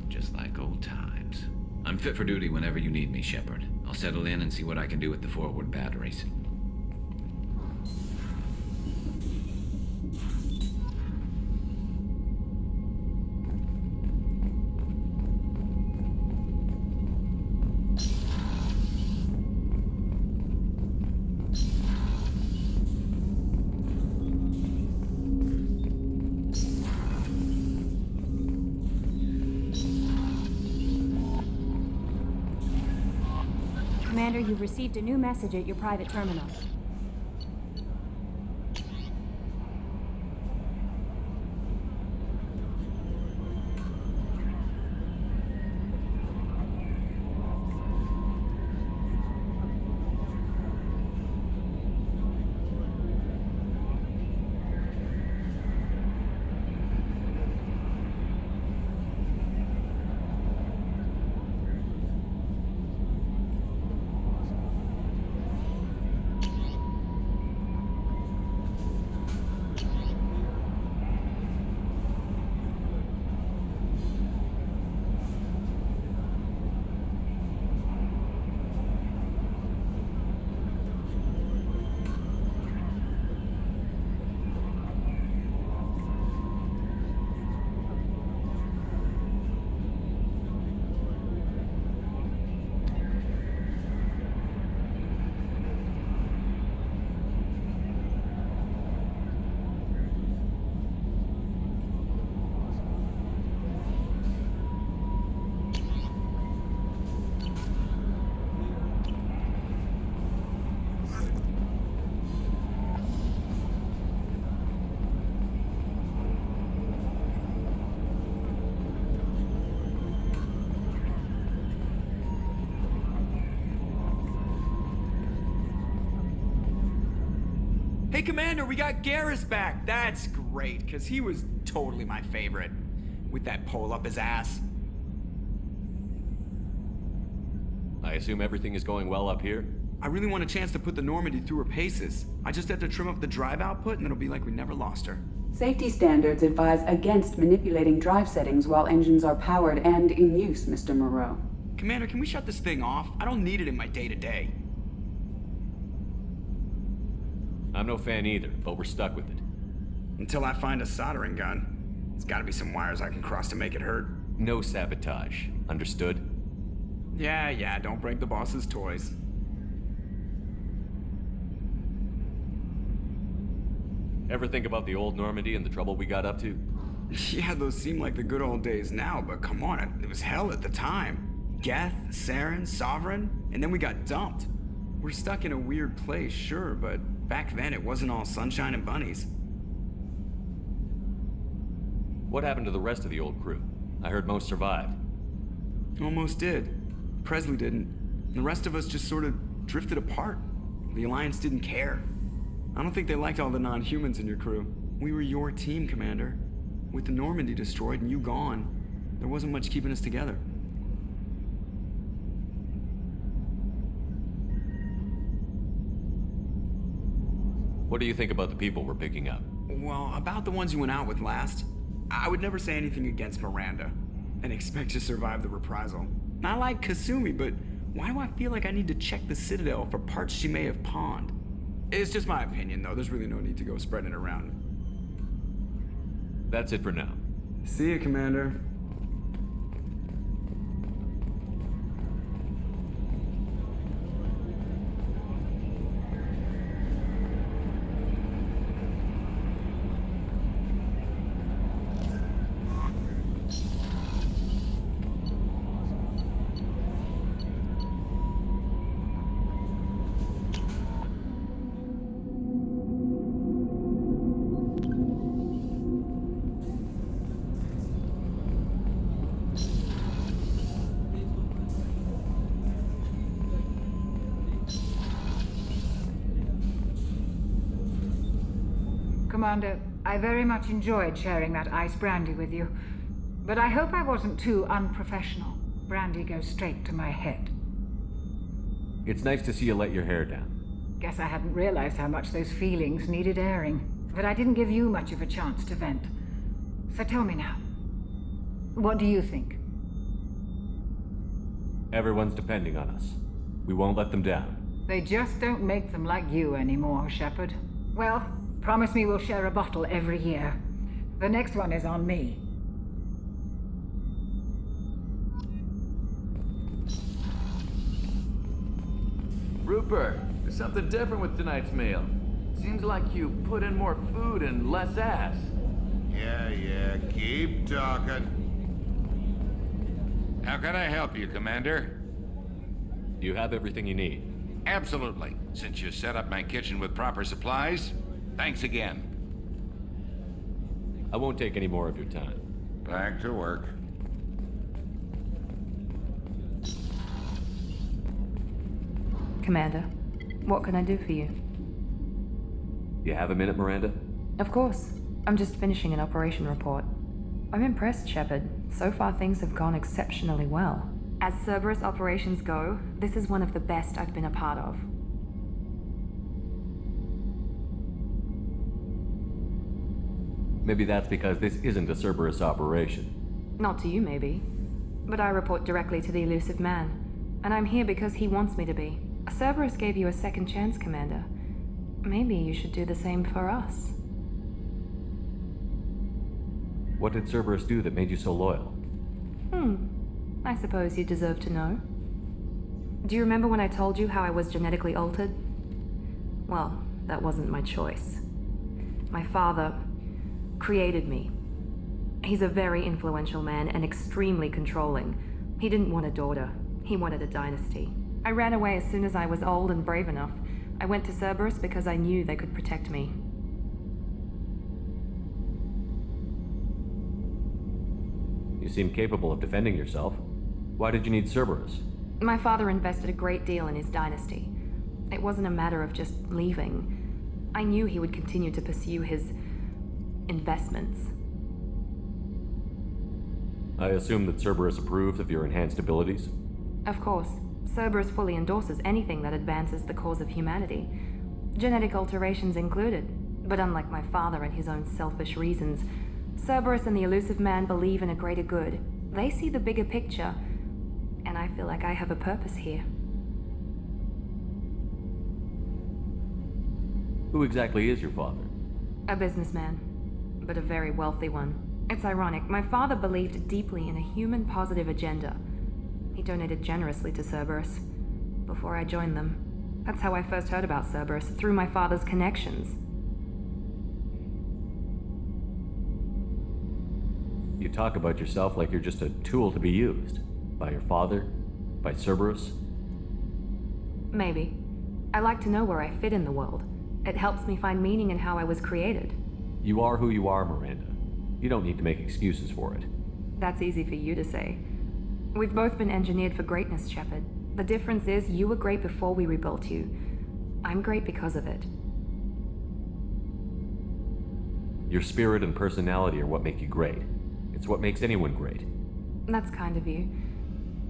Just like old times. I'm fit for duty whenever you need me, Shepard. I'll settle in and see what I can do with the forward batteries. Commander, you've received a new message at your private terminal. Hey, Commander, we got Garrus back. That's great, because he was totally my favorite. With that pole up his ass. I assume everything is going well up here? I really want a chance to put the Normandy through her paces. I just have to trim up the drive output, and it'll be like we never lost her. Safety standards advise against manipulating drive settings while engines are powered and in use, Mr. Moreau. Commander, can we shut this thing off? I don't need it in my day-to-day. I'm no fan either, but we're stuck with it. Until I find a soldering gun. There's gotta be some wires I can cross to make it hurt. No sabotage. Understood? Yeah, don't break the boss's toys. Ever think about the old Normandy and the trouble we got up to? Yeah, those seem like the good old days now, but come on, it was hell at the time. Geth, Saren, Sovereign, and then we got dumped. We're stuck in a weird place, sure, but back then it wasn't all sunshine and bunnies. What happened to the rest of the old crew? I heard most survived. Almost did. Presley didn't. The rest of us just sort of drifted apart. The Alliance didn't care. I don't think they liked all the non-humans in your crew. We were your team, Commander. With the Normandy destroyed and you gone, there wasn't much keeping us together. What do you think about the people we're picking up? Well, about the ones you went out with last, I would never say anything against Miranda, and expect to survive the reprisal. Not like Kasumi, but Why do I feel like I need to check the Citadel for parts she may have pawned? It's just my opinion, though. There's really no need to go spreading it around. That's it for now. See you, Commander. Commander, I very much enjoyed sharing that ice brandy with you, but I hope I wasn't too unprofessional. Brandy goes straight to my head. It's nice to see you let your hair down. Guess I hadn't realized how much those feelings needed airing, but I didn't give you much of a chance to vent. So tell me now, what do you think? Everyone's depending on us. We won't let them down. They just don't make them like you anymore, Shepard. Well, promise me we'll share a bottle every year. The next one is on me. Rupert, there's something different with tonight's meal. Seems like you put in more food and less ass. Yeah, keep talking. How can I help you, Commander? You have everything you need. Absolutely. Since you set up my kitchen with proper supplies, thanks again. I won't take any more of your time. Back to work. Commander, what can I do for you? You have a minute, Miranda? Of course. I'm just finishing an operation report. I'm impressed, Shepard. So far things have gone exceptionally well. As Cerberus operations go, this is one of the best I've been a part of. Maybe that's because this isn't a Cerberus operation. Not to you, maybe. But I report directly to the elusive man. And I'm here because he wants me to be. Cerberus gave you a second chance, Commander. Maybe you should do the same for us. What did Cerberus do that made you so loyal? I suppose you deserve to know. Do you remember when I told you how I was genetically altered? Well, that wasn't my choice. My father created me. He's a very influential man and extremely controlling. He didn't want a daughter. He wanted a dynasty. I ran away as soon as I was old and brave enough. I went to Cerberus because I knew they could protect me. You seem capable of defending yourself. Why did you need Cerberus? My father invested a great deal in his dynasty. It wasn't a matter of just leaving. I knew he would continue to pursue his investments. I assume that Cerberus approves of your enhanced abilities? Of course. Cerberus fully endorses anything that advances the cause of humanity. Genetic alterations included. But unlike my father and his own selfish reasons, Cerberus and the elusive man believe in a greater good. They see the bigger picture, and I feel like I have a purpose here. Who exactly is your father? A businessman, but a very wealthy one. It's ironic, my father believed deeply in a human-positive agenda. He donated generously to Cerberus before I joined them. That's how I first heard about Cerberus, through my father's connections. You talk about yourself like you're just a tool to be used. By your father? By Cerberus? Maybe. I like to know where I fit in the world. It helps me find meaning in how I was created. You are who you are, Miranda. You don't need to make excuses for it. That's easy for you to say. We've both been engineered for greatness, Shepard. The difference is you were great before we rebuilt you. I'm great because of it. Your spirit and personality are what make you great. It's what makes anyone great. That's kind of you.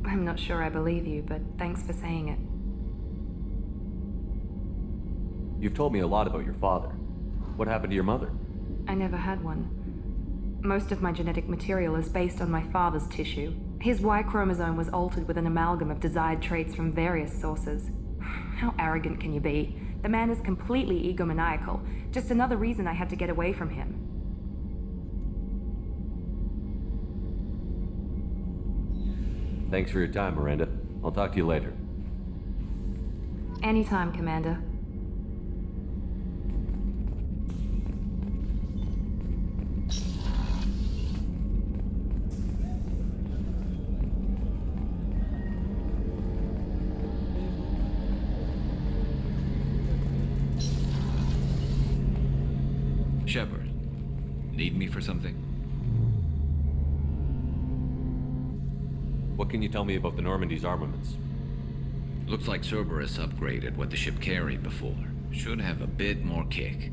I'm not sure I believe you, but thanks for saying it. You've told me a lot about your father. What happened to your mother? I never had one. Most of my genetic material is based on my father's tissue. His Y chromosome was altered with an amalgam of desired traits from various sources. How arrogant can you be? The man is completely egomaniacal. Just another reason I had to get away from him. Thanks for your time, Miranda. I'll talk to you later. Anytime, Commander. Shepard, need me for something? What can you tell me about the Normandy's armaments? Looks like Cerberus upgraded what the ship carried before. Should have a bit more kick.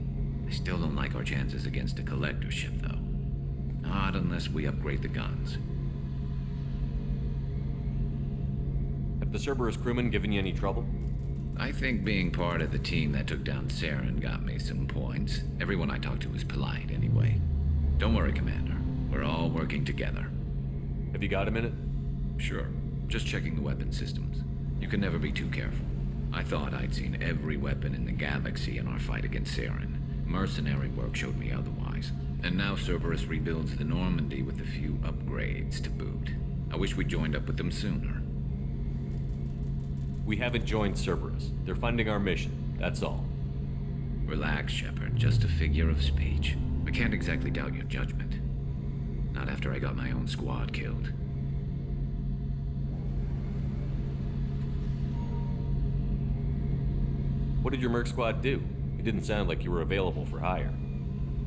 I still don't like our chances against a collector ship, though. Not unless we upgrade the guns. Have the Cerberus crewmen given you any trouble? I think being part of the team that took down Saren got me some points. Everyone I talked to was polite, anyway. Don't worry, Commander. We're all working together. Have you got a minute? Sure. Just checking the weapon systems. You can never be too careful. I thought I'd seen every weapon in the galaxy in our fight against Saren. Mercenary work showed me otherwise. And now Cerberus rebuilds the Normandy with a few upgrades to boot. I wish we'd joined up with them sooner. We haven't joined Cerberus. They're funding our mission, that's all. Relax, Shepard. Just a figure of speech. I can't exactly doubt your judgment. Not after I got my own squad killed. What did your merc squad do? It didn't sound like you were available for hire.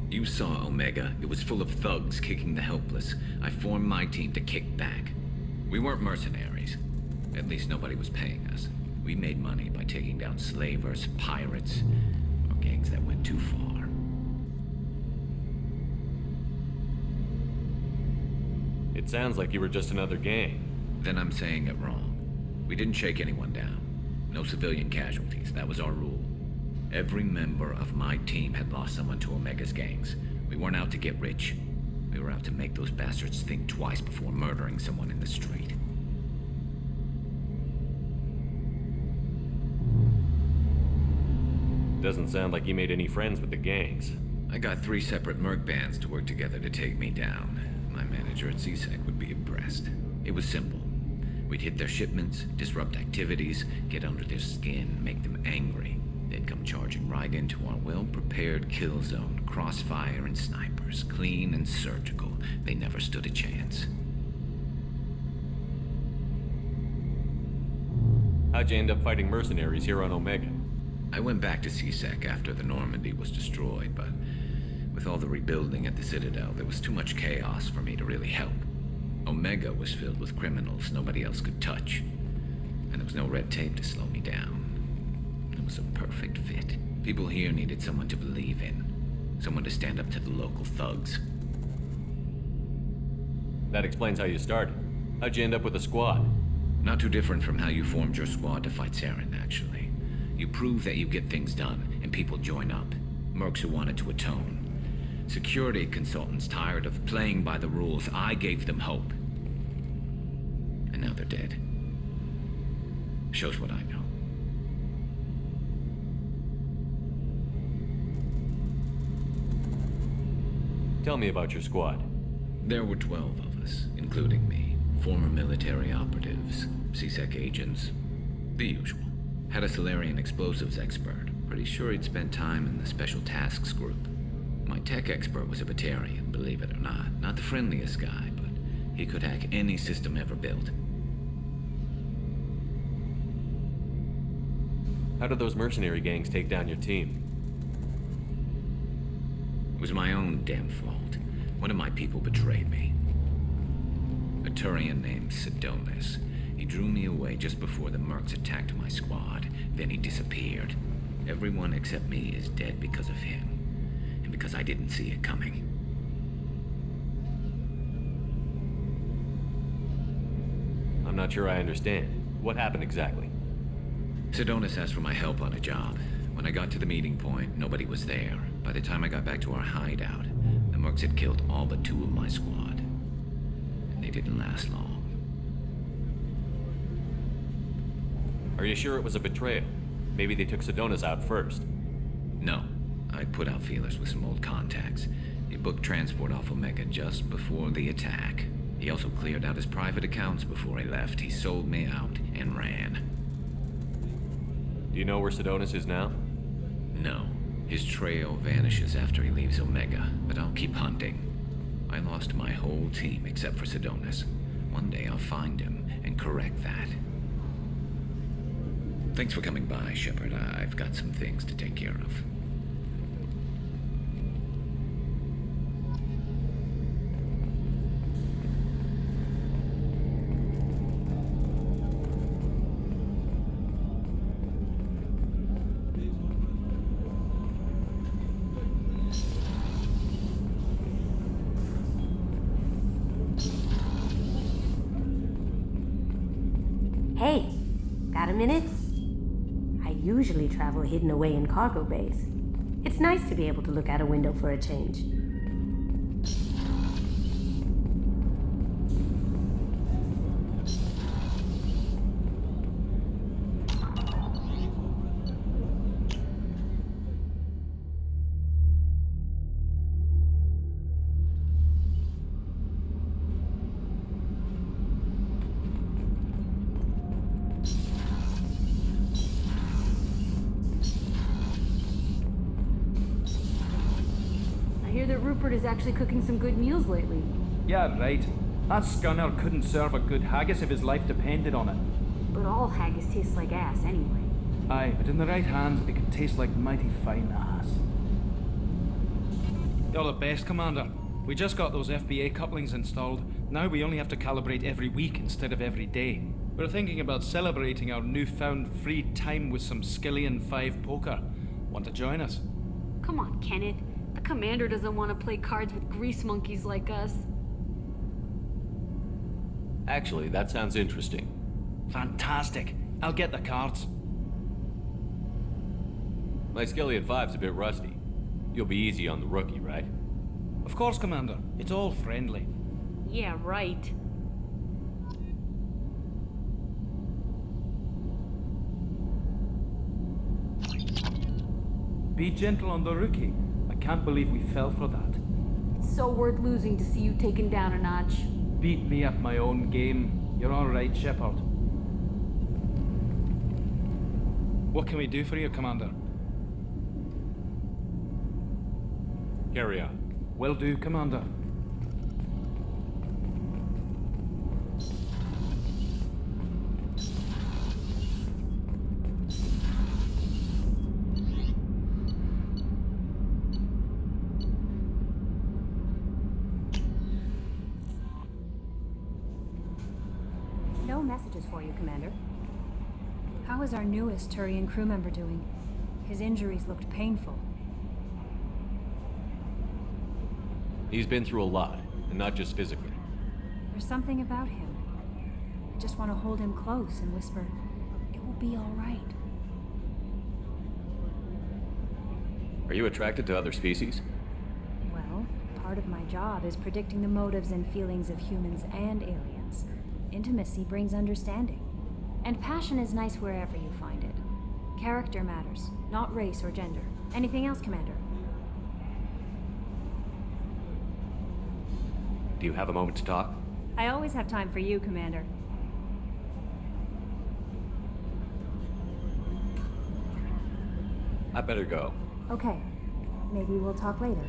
You saw Omega. It was full of thugs kicking the helpless. I formed my team to kick back. We weren't mercenaries. At least nobody was paying us. We made money by taking down slavers, pirates, or gangs that went too far. It sounds like you were just another gang. Then I'm saying it wrong. We didn't shake anyone down. No civilian casualties, that was our rule. Every member of my team had lost someone to Omega's gangs. We weren't out to get rich. We were out to make those bastards think twice before murdering someone in the street. Doesn't sound like you made any friends with the gangs. I got 3 separate merc bands to work together to take me down. My manager at CSEC would be impressed. It was simple. We'd hit their shipments, disrupt activities, get under their skin, make them angry. They'd come charging right into our well-prepared kill zone, crossfire and snipers, clean and surgical. They never stood a chance. How'd you end up fighting mercenaries here on Omega? I went back to CSEC after the Normandy was destroyed, but with all the rebuilding at the Citadel, there was too much chaos for me to really help. Omega was filled with criminals nobody else could touch, and there was no red tape to slow me down. It was a perfect fit. People here needed someone to believe in, someone to stand up to the local thugs. That explains how you started. How'd you end up with a squad? Not too different from how you formed your squad to fight Saren, actually. You prove that you get things done, and people join up. Mercs who wanted to atone. Security consultants tired of playing by the rules. I gave them hope. And now they're dead. Shows what I know. Tell me about your squad. There were 12 of us, including me. Former military operatives, CSEC agents, the usual. Had a Solarian explosives expert. Pretty sure he'd spent time in the Special Tasks Group. My tech expert was a Batarian, believe it or not. Not the friendliest guy, but he could hack any system ever built. How did those mercenary gangs take down your team? It was my own damn fault. One of my people betrayed me. A Turian named Sidonis. He drew me away just before the mercs attacked my squad. Then he disappeared. Everyone except me is dead because of him. And because I didn't see it coming. I'm not sure I understand. What happened exactly? Sidonis asked for my help on a job. When I got to the meeting point, nobody was there. By the time I got back to our hideout, the mercs had killed all but 2 of my squad. And they didn't last long. Are you sure it was a betrayal? Maybe they took Sedona's out first. No. I put out feelers with some old contacts. He booked transport off Omega just before the attack. He also cleared out his private accounts before he left. He sold me out and ran. Do you know where Sedona's is now? No. His trail vanishes after he leaves Omega, but I'll keep hunting. I lost my whole team except for Sedona's. One day I'll find him and correct that. Thanks for coming by, Shepard. I've got some things to take care of. Hey, got a minute? I usually travel hidden away in cargo bays. It's nice to be able to look out a window for a change. I hear that Rupert is actually cooking some good meals lately. Yeah, right. That scunner couldn't serve a good haggis if his life depended on it. But all haggis tastes like ass anyway. Aye, but in the right hands, it could taste like mighty fine ass. You're the best, Commander. We just got those FBA couplings installed. Now we only have to calibrate every week instead of every day. We're thinking about celebrating our newfound free time with some Skillian 5 poker. Want to join us? Come on, Kenneth. The commander doesn't want to play cards with grease monkeys like us. Actually, that sounds interesting. Fantastic. I'll get the cards. My Skillian 5's a bit rusty. You'll be easy on the rookie, right? Of course, Commander. It's all friendly. Yeah, right. Be gentle on the rookie. I can't believe we fell for that. It's so worth losing to see you taken down a notch. Beat me at my own game. You're all right, Shepard. What can we do for you, Commander? Carry on. Will do, Commander. No messages for you, Commander. How is our newest Turian crew member doing? His injuries looked painful. He's been through a lot, and not just physically. There's something about him. I just want to hold him close and whisper, "It will be all right." Are you attracted to other species? Well, part of my job is predicting the motives and feelings of humans and aliens. Intimacy brings understanding. And passion is nice wherever you find it. Character matters, not race or gender. Anything else, Commander? Do you have a moment to talk? I always have time for you, Commander. I better go. Okay. Maybe we'll talk later.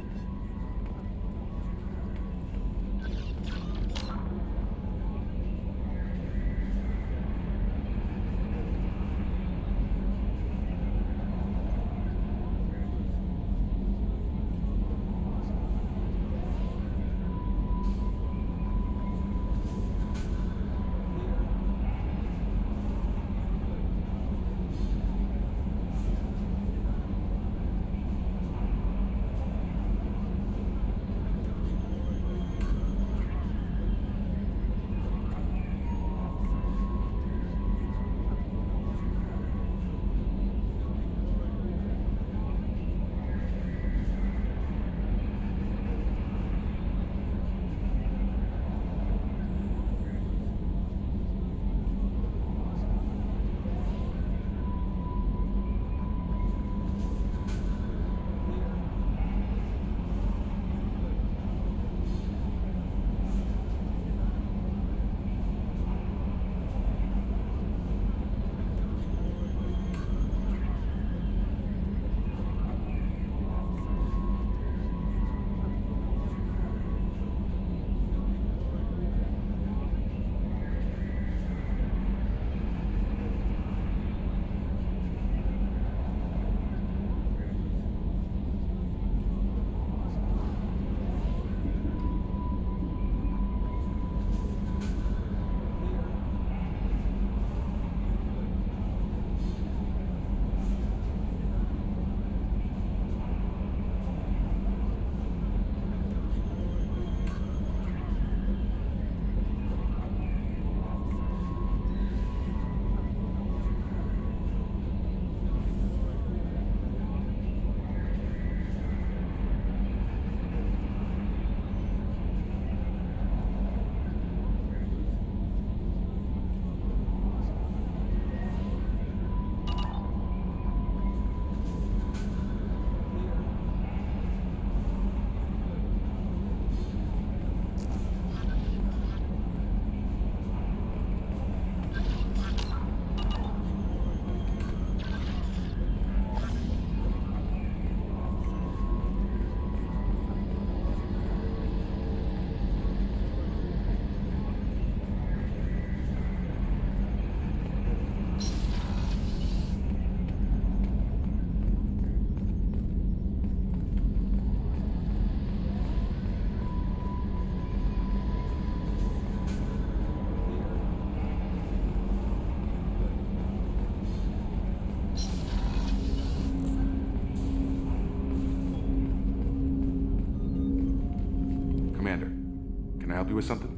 you with something?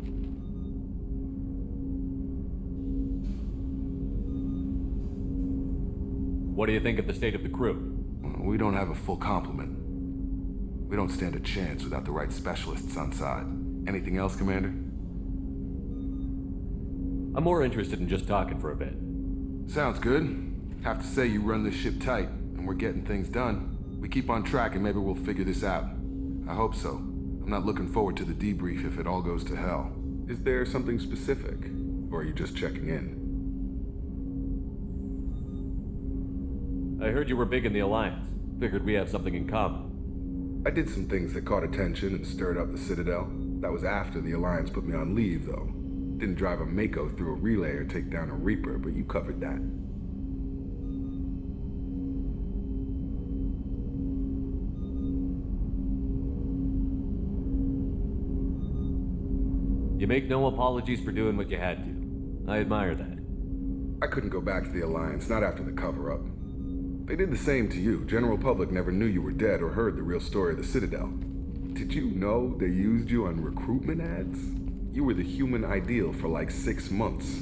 What do you think of the state of the crew? We don't have a full complement. We don't stand a chance without the right specialists on side. Anything else, Commander? I'm more interested in just talking for a bit. Sounds good. Have to say you run this ship tight, and we're getting things done. We keep on track and maybe we'll figure this out. I hope so. I'm not looking forward to the debrief if it all goes to hell. Is there something specific? Or are you just checking in? I heard you were big in the Alliance. Figured we have something in common. I did some things that caught attention and stirred up the Citadel. That was after the Alliance put me on leave, though. Didn't drive a Mako through a relay or take down a Reaper, but you covered that. You make no apologies for doing what you had to. I admire that. I couldn't go back to the Alliance, not after the cover-up. They did the same to you. General public never knew you were dead or heard the real story of the Citadel. Did you know they used you on recruitment ads? You were the human ideal for like 6 months.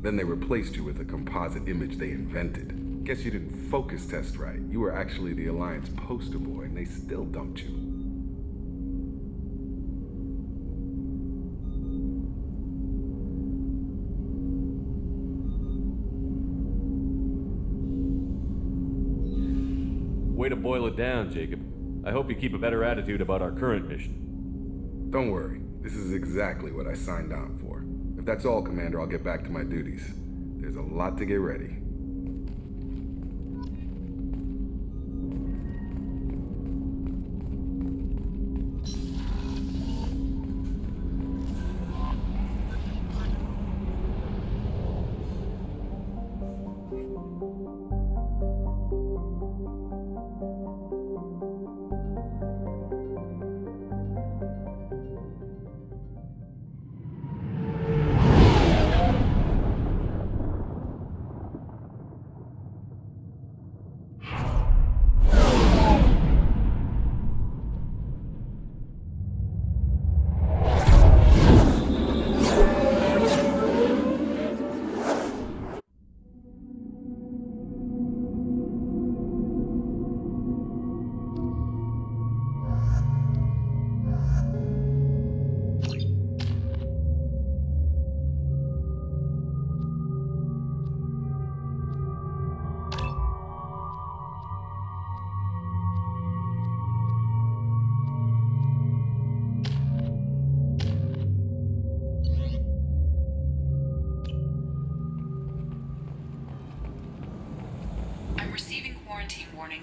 Then they replaced you with a composite image they invented. Guess you didn't focus test right. You were actually the Alliance poster boy, and they still dumped you. Way to boil it down, Jacob. I hope you keep a better attitude about our current mission. Don't worry. This is exactly what I signed on for. If that's all, Commander, I'll get back to my duties. There's a lot to get ready.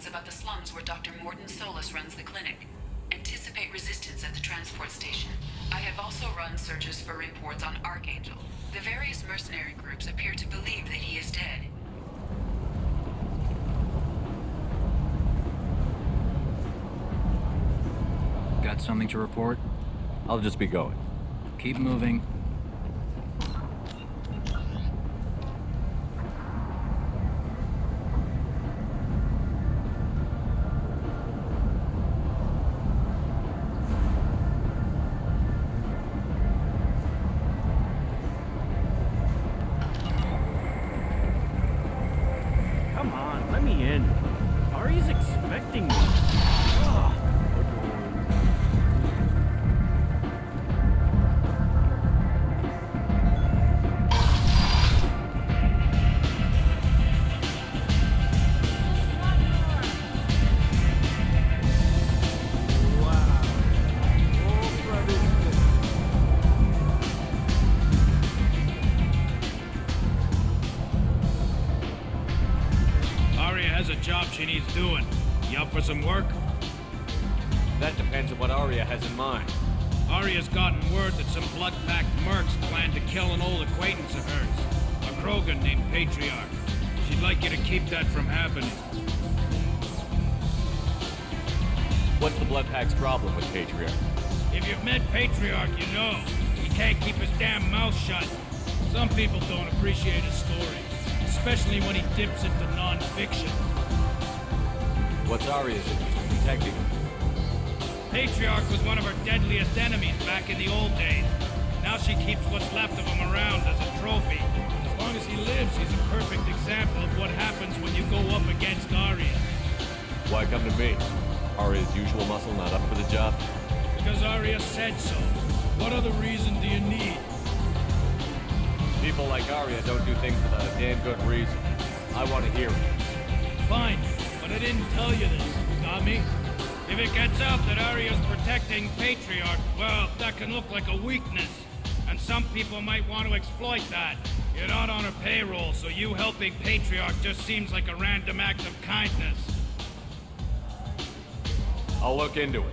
About the slums where Dr. Morton Solus runs the clinic. Anticipate resistance at the transport station. I have also run searches for reports on Archangel. The various mercenary groups appear to believe that he is dead. Got something to report? I'll just be going. Keep moving. She needs doing. You up for some work? That depends on what Arya has in mind. Arya's gotten word that some blood-packed mercs plan to kill an old acquaintance of hers, a Krogan named Patriarch. She'd like you to keep that from happening. What's the Bloodpack's problem with Patriarch? If you've met Patriarch, you know. He can't keep his damn mouth shut. Some people don't appreciate his stories, especially when he dips into non-fiction. What's Arya's interest in protecting him? Patriarch was one of her deadliest enemies back in the old days. Now she keeps what's left of him around as a trophy. As long as he lives, he's a perfect example of what happens when you go up against Arya. Why come to me? Arya's usual muscle not up for the job? Because Arya said so. What other reason do you need? People like Arya don't do things without a damn good reason. I want to hear it. Fine, but I didn't tell you this. Got me? If it gets out that Arya's protecting Patriarch, well, that can look like a weakness. And some people might want to exploit that. You're not on her payroll, so you helping Patriarch just seems like a random act of kindness. I'll look into it.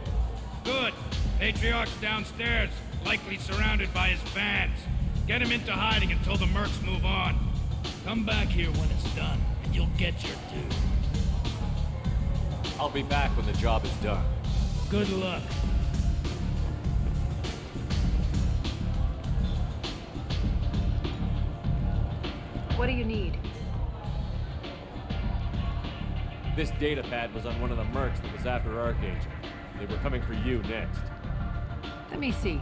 Good. Patriarch's downstairs, likely surrounded by his fans. Get him into hiding until the mercs move on. Come back here when it's done, and you'll get your due. I'll be back when the job is done. Good luck. What do you need? This data pad was on one of the mercs that was after Archangel. They were coming for you next. Let me see.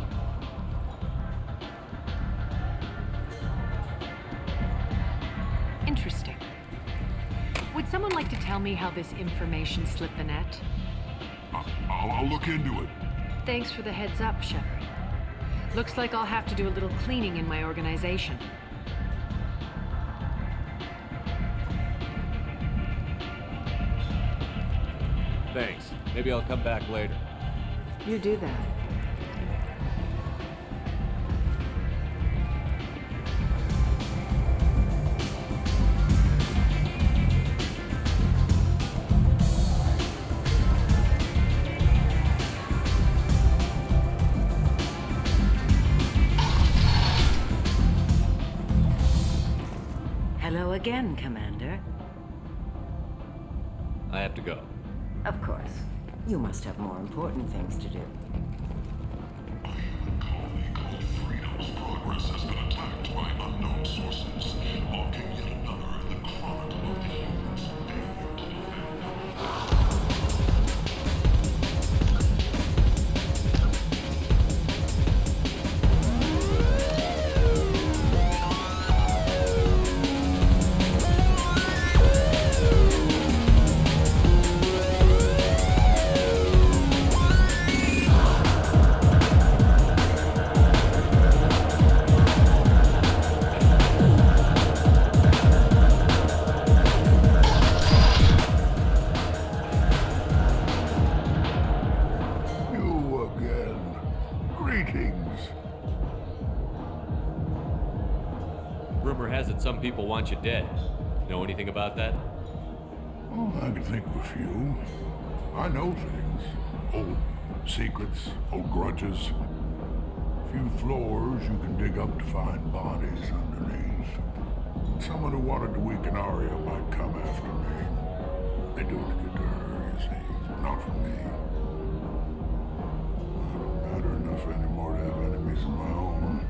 Interesting. Would someone like to tell me how this information slipped the net? I'll look into it. Thanks for the heads up, Shepard. Looks like I'll have to do a little cleaning in my organization. Thanks. Maybe I'll come back later. You do that. Hello again, Commander. I have to go. Of course. You must have more important things to do. Freedom's progress has been attacked by unknown sources, marking yet another in the chronicle of the humans' failure to Rumor has it some people want you dead. Know anything about that? Oh, I can think of a few. I know things. Old secrets, old grudges. Few floors you can dig up to find bodies underneath. Someone who wanted to weaken Arya might come after me. They do it to get to her, you see. Not for me. I don't matter enough anymore to have enemies of my own.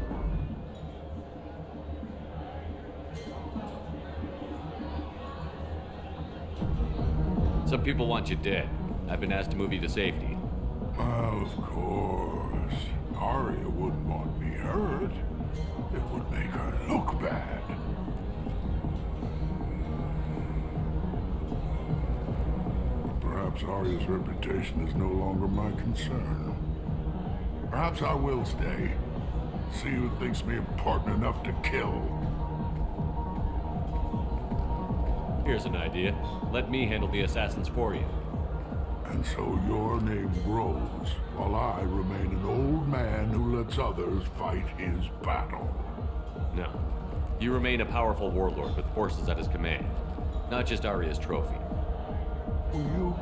Some people want you dead. I've been asked to move you to safety. Well, of course. Arya wouldn't want me hurt. It would make her look bad. But perhaps Arya's reputation is no longer my concern. Perhaps I will stay. See who thinks me important enough to kill. Here's an idea. Let me handle the assassins for you. And so your name grows, while I remain an old man who lets others fight his battle. No. You remain a powerful warlord with forces at his command. Not just Arya's trophy. You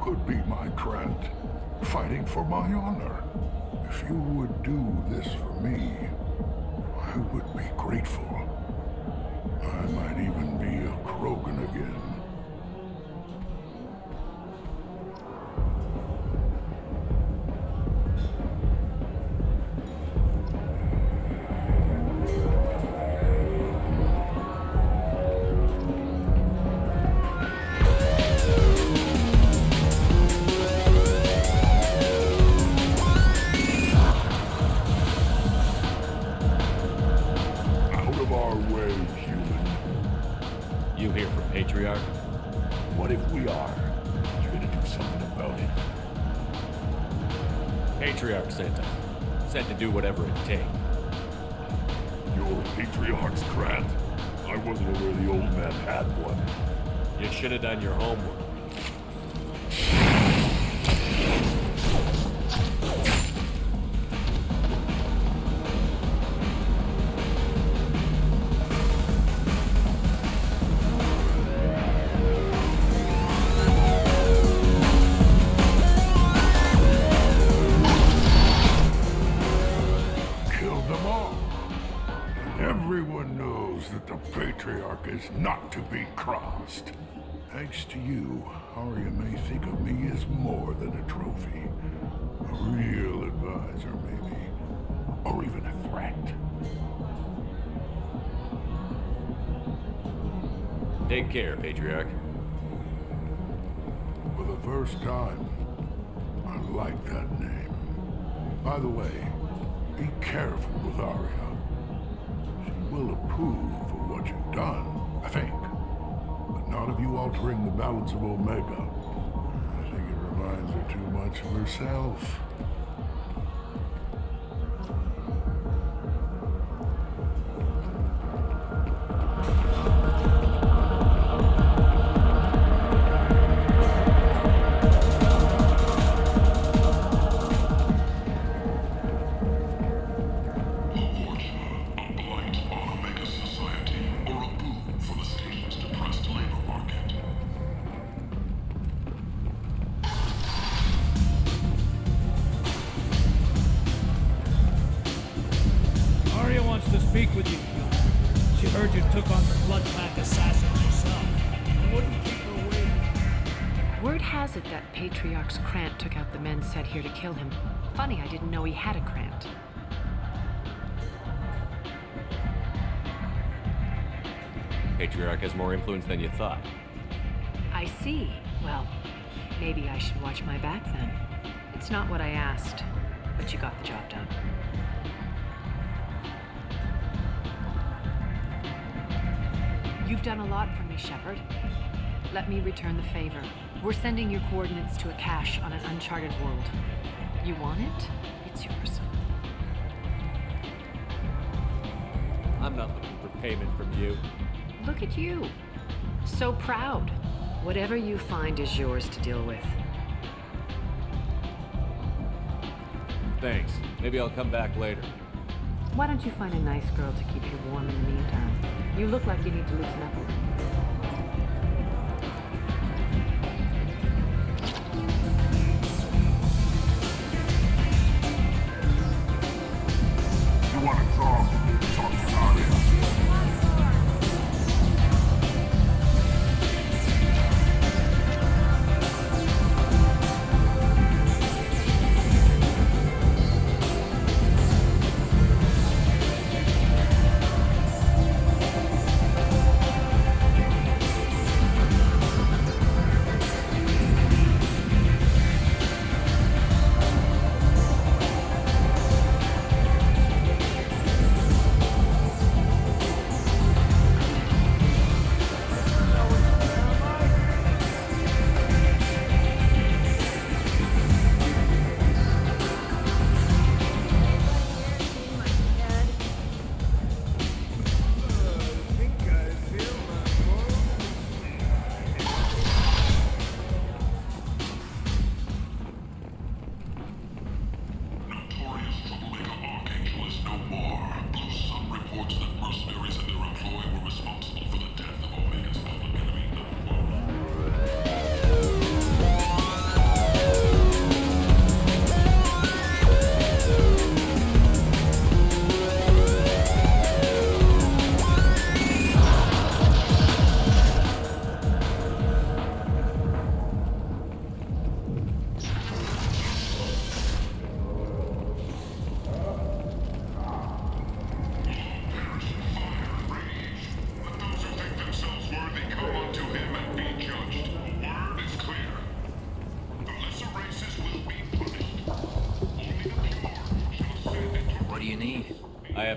could be my Krant, fighting for my honor. If you would do this for me, I would be grateful. I might even be a Krogan again. Patriarch? What if we are? You're gonna do something about it. Patriarch sent us. Sent to do whatever it takes. You're the Patriarch's Grant. I wasn't aware the old man had one. You should have done your homework. Patriarch is not to be crossed. Thanks to you, Arya may think of me as more than a trophy. A real advisor, maybe. Or even a threat. Take care, Patriarch. For the first time, I like that name. By the way, be careful with Arya. She will approve of what you've done, I think. But not of you altering the balance of Omega. I think it reminds her too much of herself. Speak with you. She heard you took on the blood pack assassin yourself. You wouldn't keep her waiting. Word has it that Patriarch's Krant took out the men set here to kill him. Funny, I didn't know he had a Krant. Patriarch has more influence than you thought. I see. Well, maybe I should watch my back then. It's not what I asked, but you got the job done. You've done a lot for me, Shepard. Let me return the favor. We're sending your coordinates to a cache on an uncharted world. You want it? It's yours. I'm not looking for payment from you. Look at you. So proud. Whatever you find is yours to deal with. Thanks. Maybe I'll come back later. Why don't you find a nice girl to keep you warm in the meantime? You look like you need to loosen up a little. You want to talk to Arya.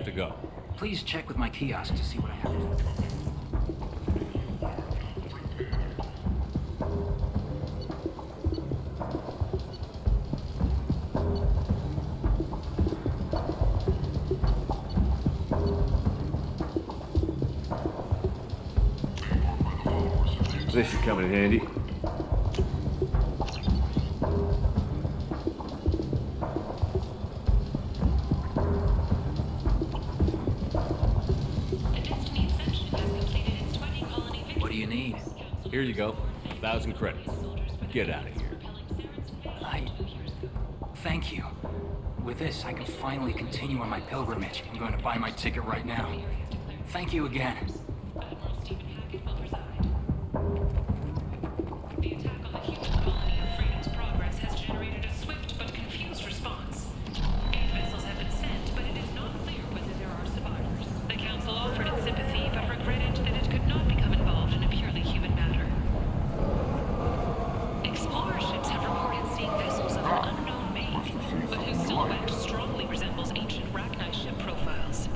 To go. Please check with my kiosk to see what I have. This should come in handy. What do you need? Here you go. 1,000 credits. Get out of here. Thank you. With this, I can finally continue on my pilgrimage. I'm going to buy my ticket right now. Thank you again. The attack on the human colony of Freedom's Progress has generated a swift but confused response. 8 vessels have been sent, but it is not clear whether there are survivors. The Council offered its sympathy, but regretted that it could not become involved in a purely human matter. Explorer ships have reported seeing vessels of an unknown make, but whose silhouette strongly resembles ancient Rachni ship profiles.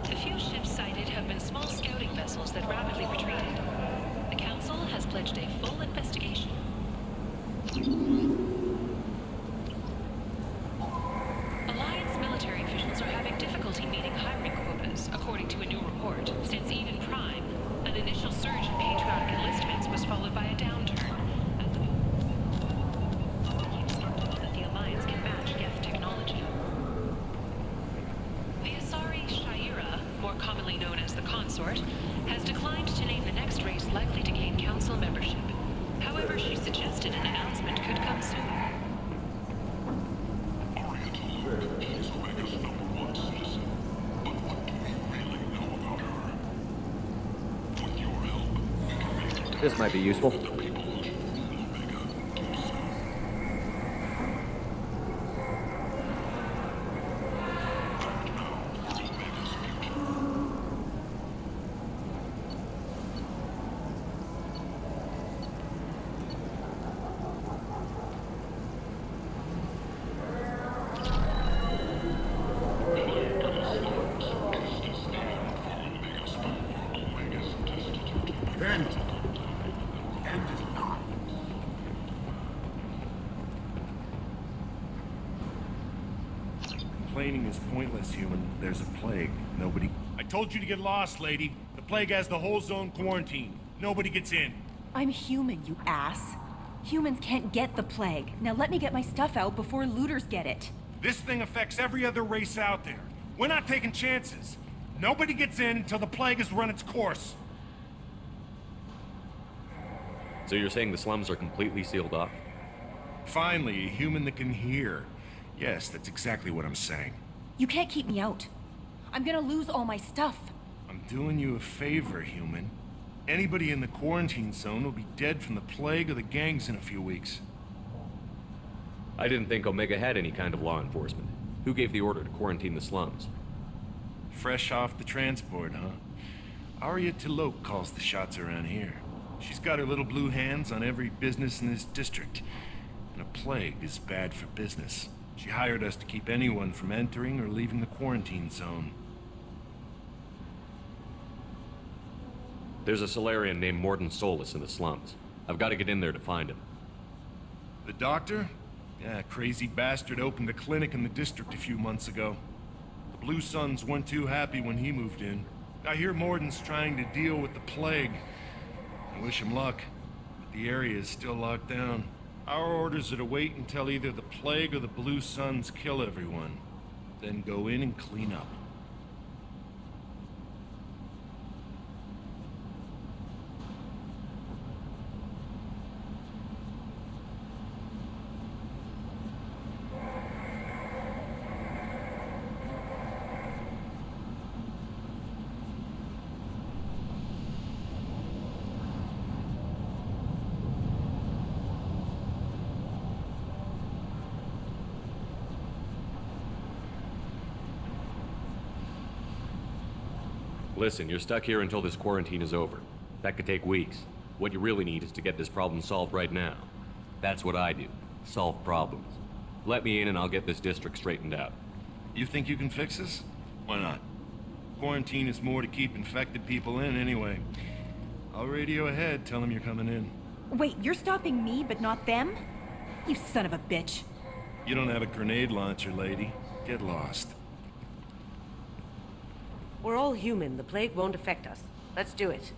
The few ships sighted have been small scouting vessels that rapidly retreated. The Council has pledged a full investigation. Alliance military officials are having difficulty meeting hiring quotas, according to a new report. Since Eden Prime, an initial surge in patriotic enlistments was followed by a downturn. As the that the Alliance can match Geth technology. The Asari Shaira, more commonly known as the Consort, has declined to name the next race likely to gain Council membership. However, she suggested an announcement could come soon. She's Omega's #1 citizen. But what do we really know about her? With your help, we can make it. This might be useful. Complaining is pointless, human. There's a plague. Nobody... I told you to get lost, lady. The plague has the whole zone quarantined. Nobody gets in. I'm human, you ass. Humans can't get the plague. Now let me get my stuff out before looters get it. This thing affects every other race out there. We're not taking chances. Nobody gets in until the plague has run its course. So you're saying the slums are completely sealed off? Finally, a human that can hear. Yes, that's exactly what I'm saying. You can't keep me out. I'm gonna lose all my stuff. I'm doing you a favor, human. Anybody in the quarantine zone will be dead from the plague or the gangs in a few weeks. I didn't think Omega had any kind of law enforcement. Who gave the order to quarantine the slums? Fresh off the transport, huh? Arya Tilok calls the shots around here. She's got her little blue hands on every business in this district. And a plague is bad for business. She hired us to keep anyone from entering or leaving the quarantine zone. There's a Solarian named Morden Solus in the slums. I've got to get in there to find him. The doctor? Yeah, crazy bastard opened a clinic in the district a few months ago. The Blue Suns weren't too happy when he moved in. I hear Morden's trying to deal with the plague. I wish him luck, but the area is still locked down. Our orders are to wait until either the plague or the Blue Suns kill everyone, then go in and clean up. Listen, you're stuck here until this quarantine is over. That could take weeks. What you really need is to get this problem solved right now. That's what I do. Solve problems. Let me in and I'll get this district straightened out. You think you can fix this? Why not? Quarantine is more to keep infected people in anyway. I'll radio ahead, tell them you're coming in. Wait, you're stopping me, but not them? You son of a bitch. You don't have a grenade launcher, lady. Get lost. We're all human. The plague won't affect us. Let's do it.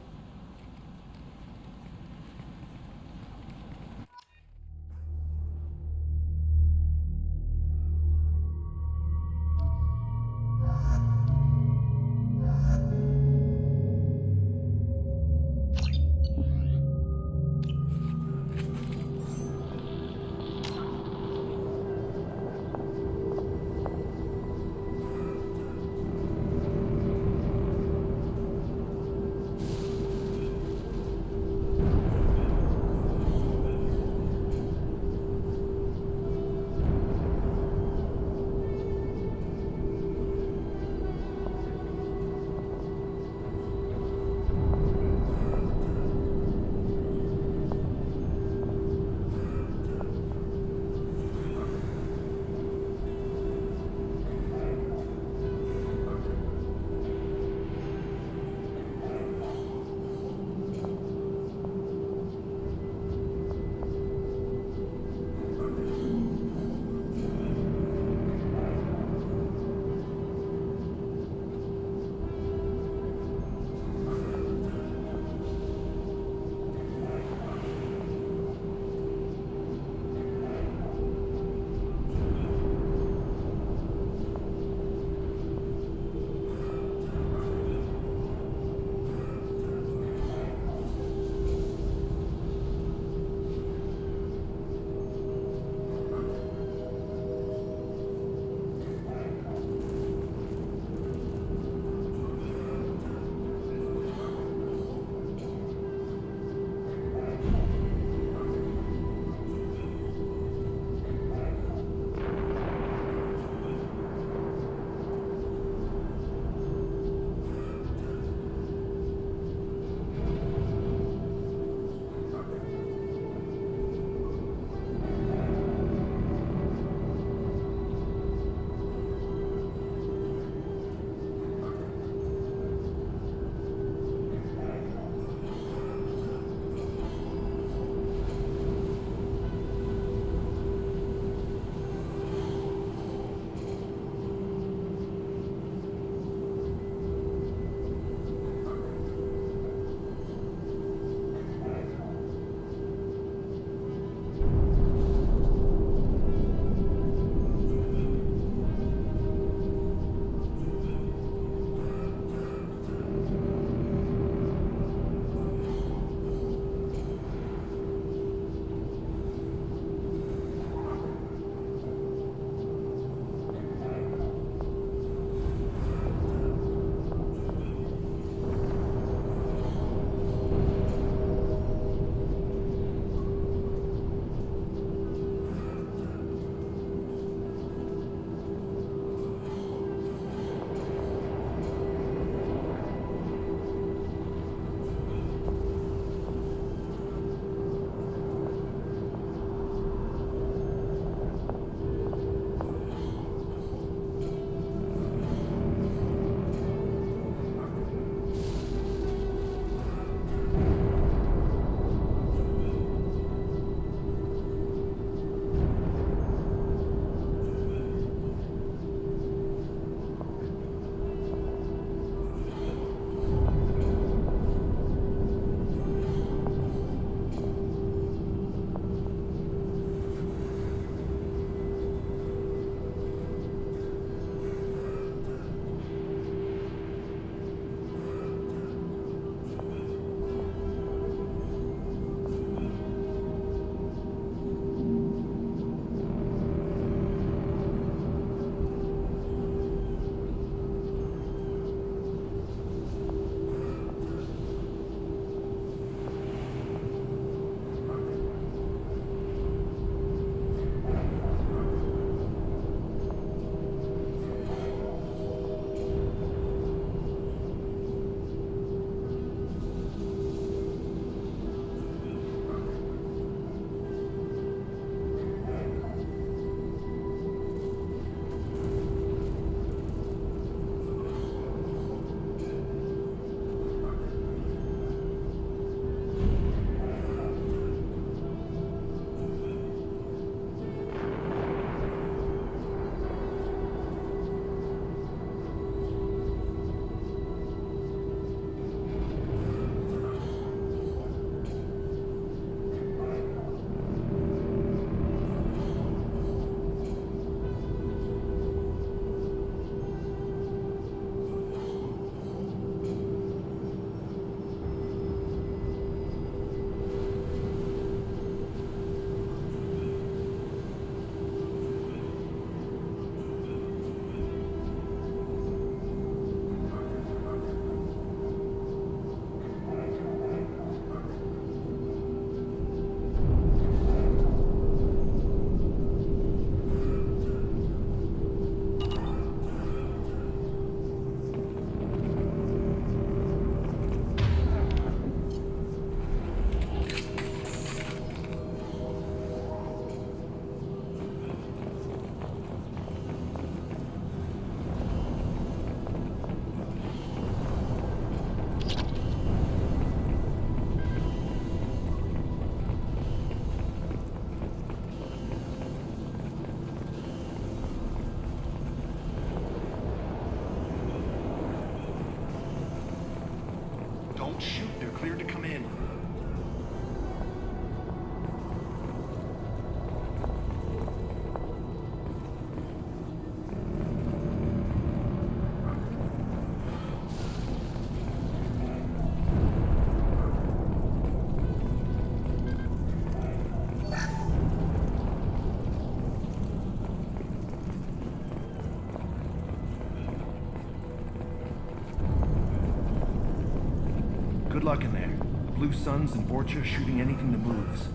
Good luck in there. The Blue Suns and Vorcha shooting anything that moves.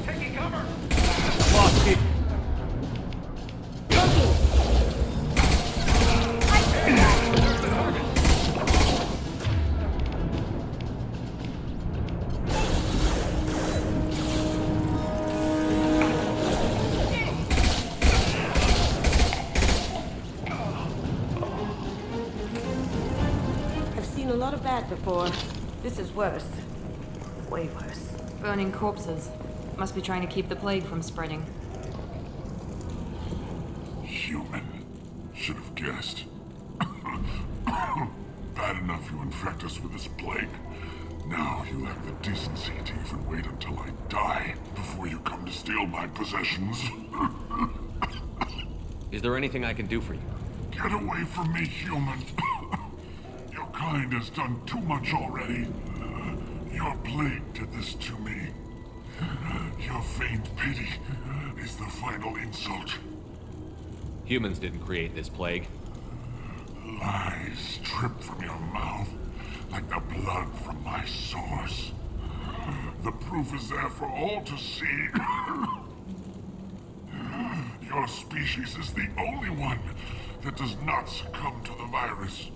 Taking cover! Lost it. I've seen a lot of that before. This is worse. Way worse. Burning corpses. Must be trying to keep the plague from spreading. Human. Should have guessed. Bad enough you infect us with this plague. Now you lack the decency to even wait until I die before you come to steal my possessions. Is there anything I can do for you? Get away from me, human. Your kind has done too much already. Your plague did this to me. Your feigned pity is the final insult. Humans didn't create this plague. Lies drip from your mouth like the blood from my source. The proof is there for all to see. Your species is the only one that does not succumb to the virus.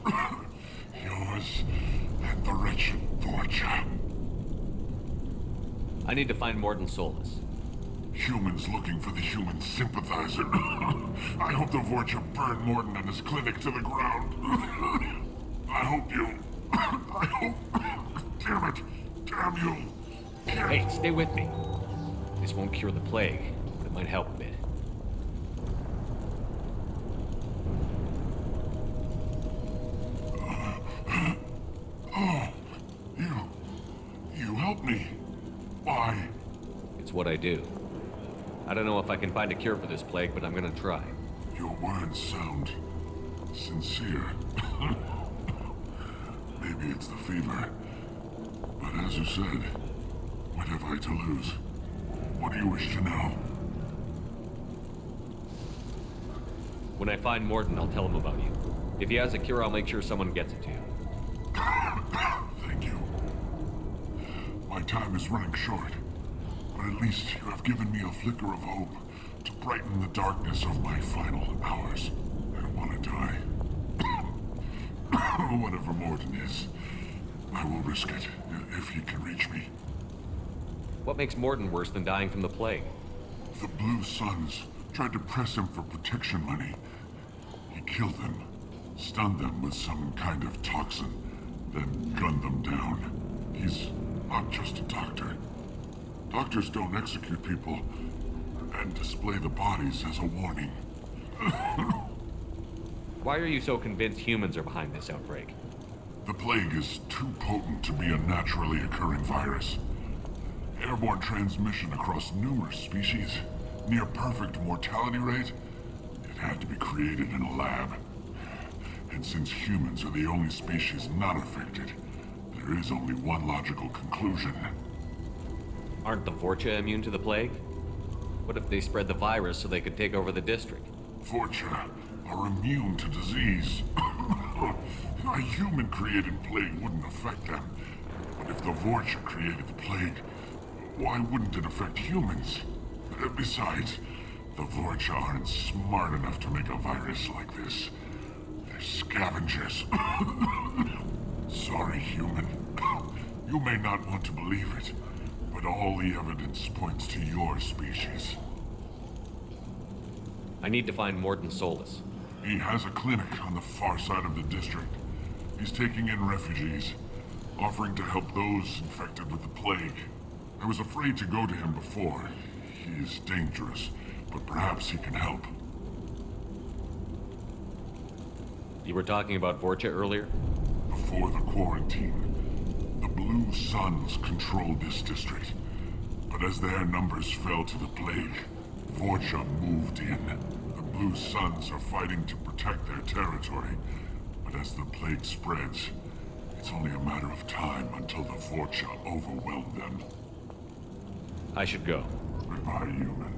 Yours and the wretched Vorcha. I need to find Morton Solus. Humans looking for the human sympathizer. I hope the Vorcha burned Morton and his clinic to the ground. I hope you... I hope... Damn it. Damn you. Hey, stay with me. This won't cure the plague, but it might help a bit. Oh, you helped me. Why? It's what I do. I don't know if I can find a cure for this plague, but I'm gonna try. Your words sound sincere. Maybe it's the fever. But as you said, what have I to lose? What do you wish to know? When I find Morton, I'll tell him about you. If he has a cure, I'll make sure someone gets it to you. Thank you. My time is running short, but at least you have given me a flicker of hope to brighten the darkness of my final hours. I don't want to die. Whatever Morton is, I will risk it if he can reach me. What makes Morton worse than dying from the plague? The Blue Suns tried to press him for protection money. He killed them, stunned them with some kind of toxin, then gunned them down. He's not just a doctor. Doctors don't execute people and display the bodies as a warning. Why are you so convinced humans are behind this outbreak? The plague is too potent to be a naturally occurring virus. Airborne transmission across numerous species, near perfect mortality rate. It had to be created in a lab. And since humans are the only species not affected, there is only one logical conclusion. Aren't the Vorcha immune to the plague? What if they spread the virus so they could take over the district? Vorcha are immune to disease. A human-created plague wouldn't affect them. But if the Vorcha created the plague, why wouldn't it affect humans? Besides, the Vorcha aren't smart enough to make a virus like this. They're scavengers. Sorry, human. You may not want to believe it, but all the evidence points to your species. I need to find Morton Solus. He has a clinic on the far side of the district. He's taking in refugees, offering to help those infected with the plague. I was afraid to go to him before. He is dangerous, but perhaps he can help. You were talking about Vorcha earlier? Before the quarantine, the Blue Suns controlled this district. But as their numbers fell to the plague, Vorcha moved in. The Blue Suns are fighting to protect their territory, But as the plague spreads, it's only a matter of time until the Vorcha overwhelm them. I should go. Goodbye, human.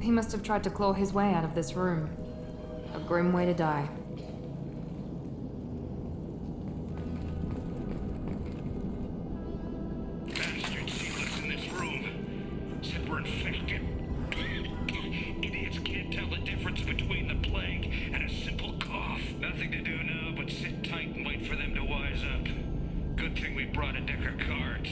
He must have tried to claw his way out of this room. A grim way to die. Bastards sealed us in this room. Said we're infected. Idiots can't tell the difference between the plague and a simple cough. Nothing to do now but sit tight and wait for them to wise up. Good thing we brought a deck of cards.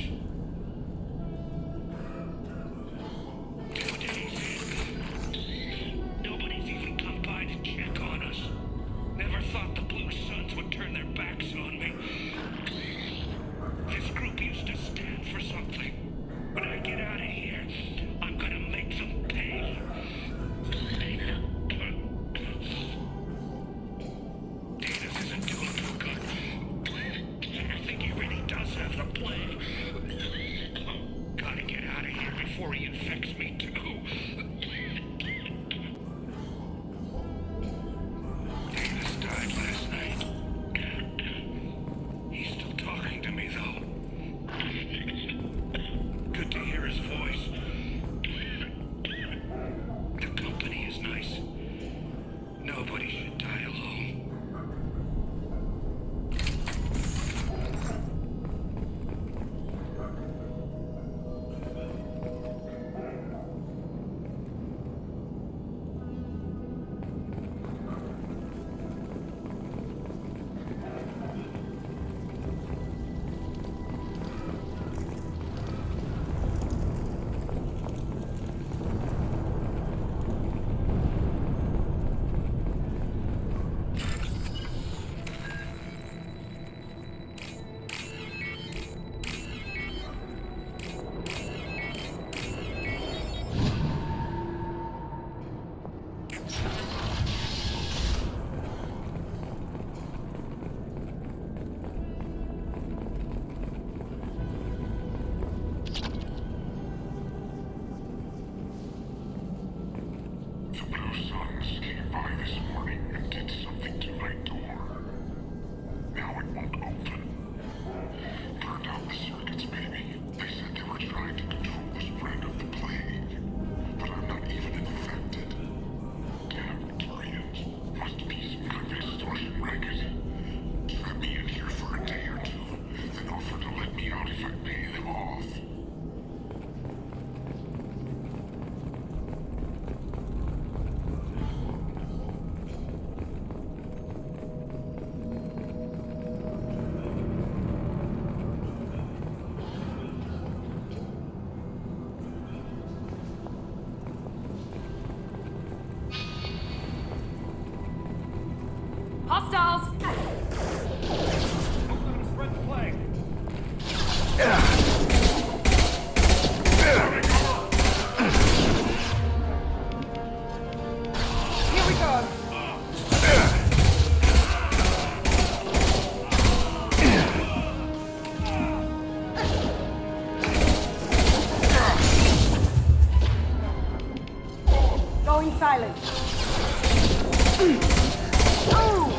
Nobody's even come by to check on us. Never thought the Blue Suns would turn their backs on me. This group used to stand for something. When I get out of here, I'm gonna make them pay. Davis isn't doing too good. I think he really does have the plague. Gotta get out of here before he infects me too. Davis died last night. He's still talking to me, though. Good to hear his voice. The company is nice. Nobody should die alone. Hostiles! Here we go! Going silent. Oh!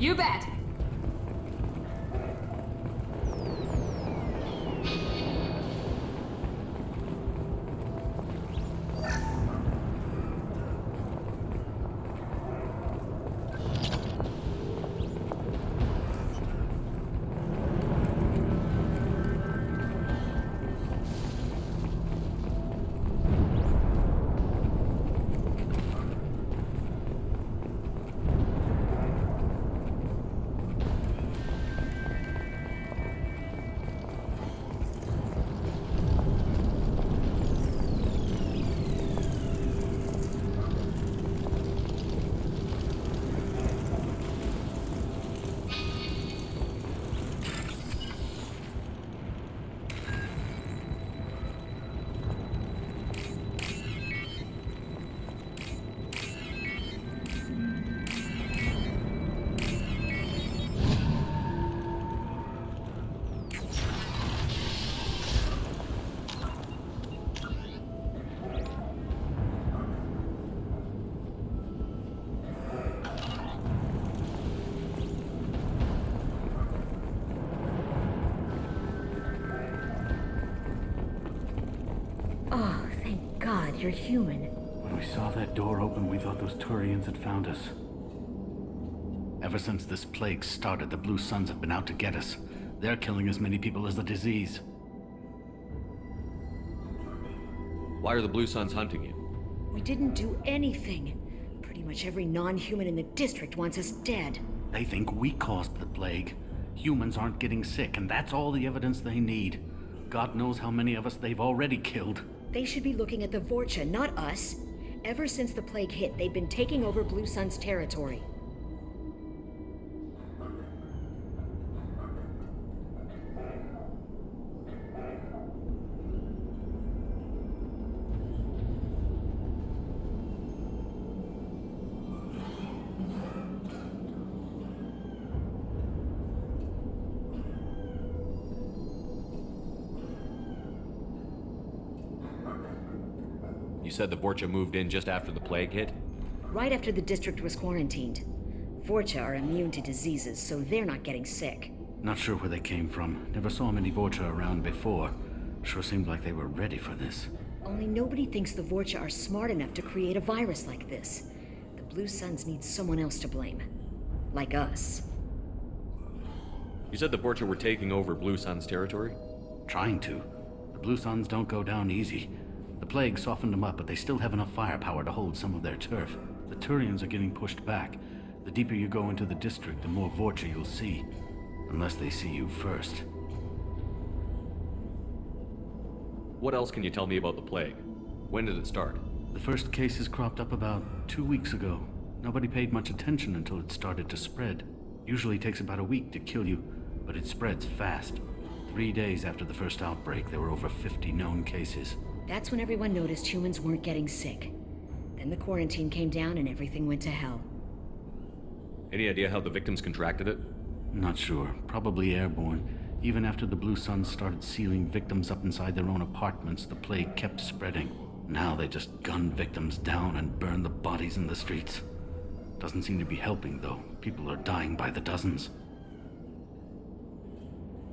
You bet. Oh, thank God you're human. When we saw that door open, we thought those Turians had found us. Ever since this plague started, the Blue Suns have been out to get us. They're killing as many people as the disease. Why are the Blue Suns hunting you? We didn't do anything. Pretty much every non-human in the district wants us dead. They think we caused the plague. Humans aren't getting sick, and that's all the evidence they need. God knows how many of us they've already killed. They should be looking at the Vorcha, not us. Ever since the plague hit, they've been taking over Blue Sun's territory. You said the Vorcha moved in just after the plague hit? Right after the district was quarantined. Vorcha are immune to diseases, so they're not getting sick. Not sure where they came from. Never saw many Vorcha around before. Sure seemed like they were ready for this. Only nobody thinks the Vorcha are smart enough to create a virus like this. The Blue Suns need someone else to blame. Like us. You said the Vorcha were taking over Blue Sun's territory? Trying to. The Blue Suns don't go down easy. The plague softened them up, but they still have enough firepower to hold some of their turf. The Turians are getting pushed back. The deeper you go into the district, the more Vorcha you'll see. Unless they see you first. What else can you tell me about the plague? When did it start? The first cases cropped up about 2 weeks ago. Nobody paid much attention until it started to spread. Usually takes about a week to kill you, but it spreads fast. 3 days after the first outbreak, there were over 50 known cases. That's when everyone noticed humans weren't getting sick. Then the quarantine came down and everything went to hell. Any idea how the victims contracted it? Not sure. Probably airborne. Even after the Blue Suns started sealing victims up inside their own apartments, the plague kept spreading. Now they just gun victims down and burn the bodies in the streets. Doesn't seem to be helping, though. People are dying by the dozens.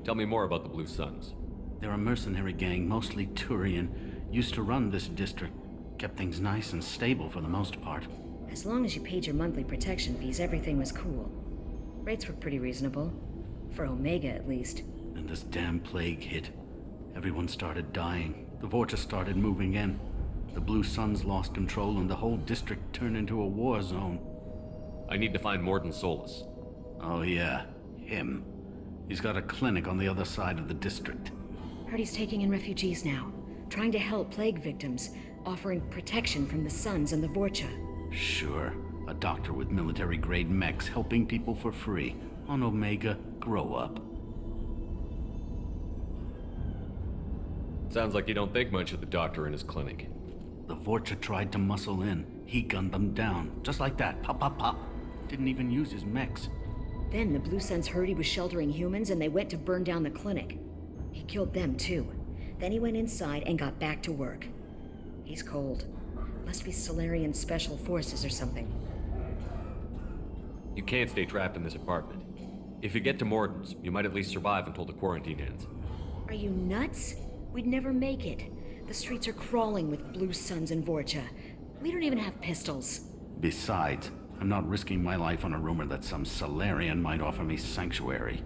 Tell me more about the Blue Suns. They're a mercenary gang, mostly Turian. Used to run this district. Kept things nice and stable for the most part. As long as you paid your monthly protection fees, everything was cool. Rates were pretty reasonable. For Omega, at least. Then this damn plague hit. Everyone started dying. The Vorcha started moving in. The Blue Suns lost control and the whole district turned into a war zone. I need to find Morden Solis. Oh yeah, him. He's got a clinic on the other side of the district. Heard he's taking in refugees now. Trying to help plague victims. Offering protection from the Suns and the Vorcha. Sure. A doctor with military-grade mechs helping people for free. On Omega, grow up. Sounds like you don't think much of the doctor in his clinic. The Vorcha tried to muscle in. He gunned them down. Just like that. Pop, pop, pop. Didn't even use his mechs. Then the Blue Suns heard he was sheltering humans and they went to burn down the clinic. He killed them too. Then he went inside and got back to work. He's cold. Must be Solarian Special Forces or something. You can't stay trapped in this apartment. If you get to Morton's, you might at least survive until the quarantine ends. Are you nuts? We'd never make it. The streets are crawling with Blue Suns and Vorcha. We don't even have pistols. Besides, I'm not risking my life on a rumor that some Solarian might offer me sanctuary.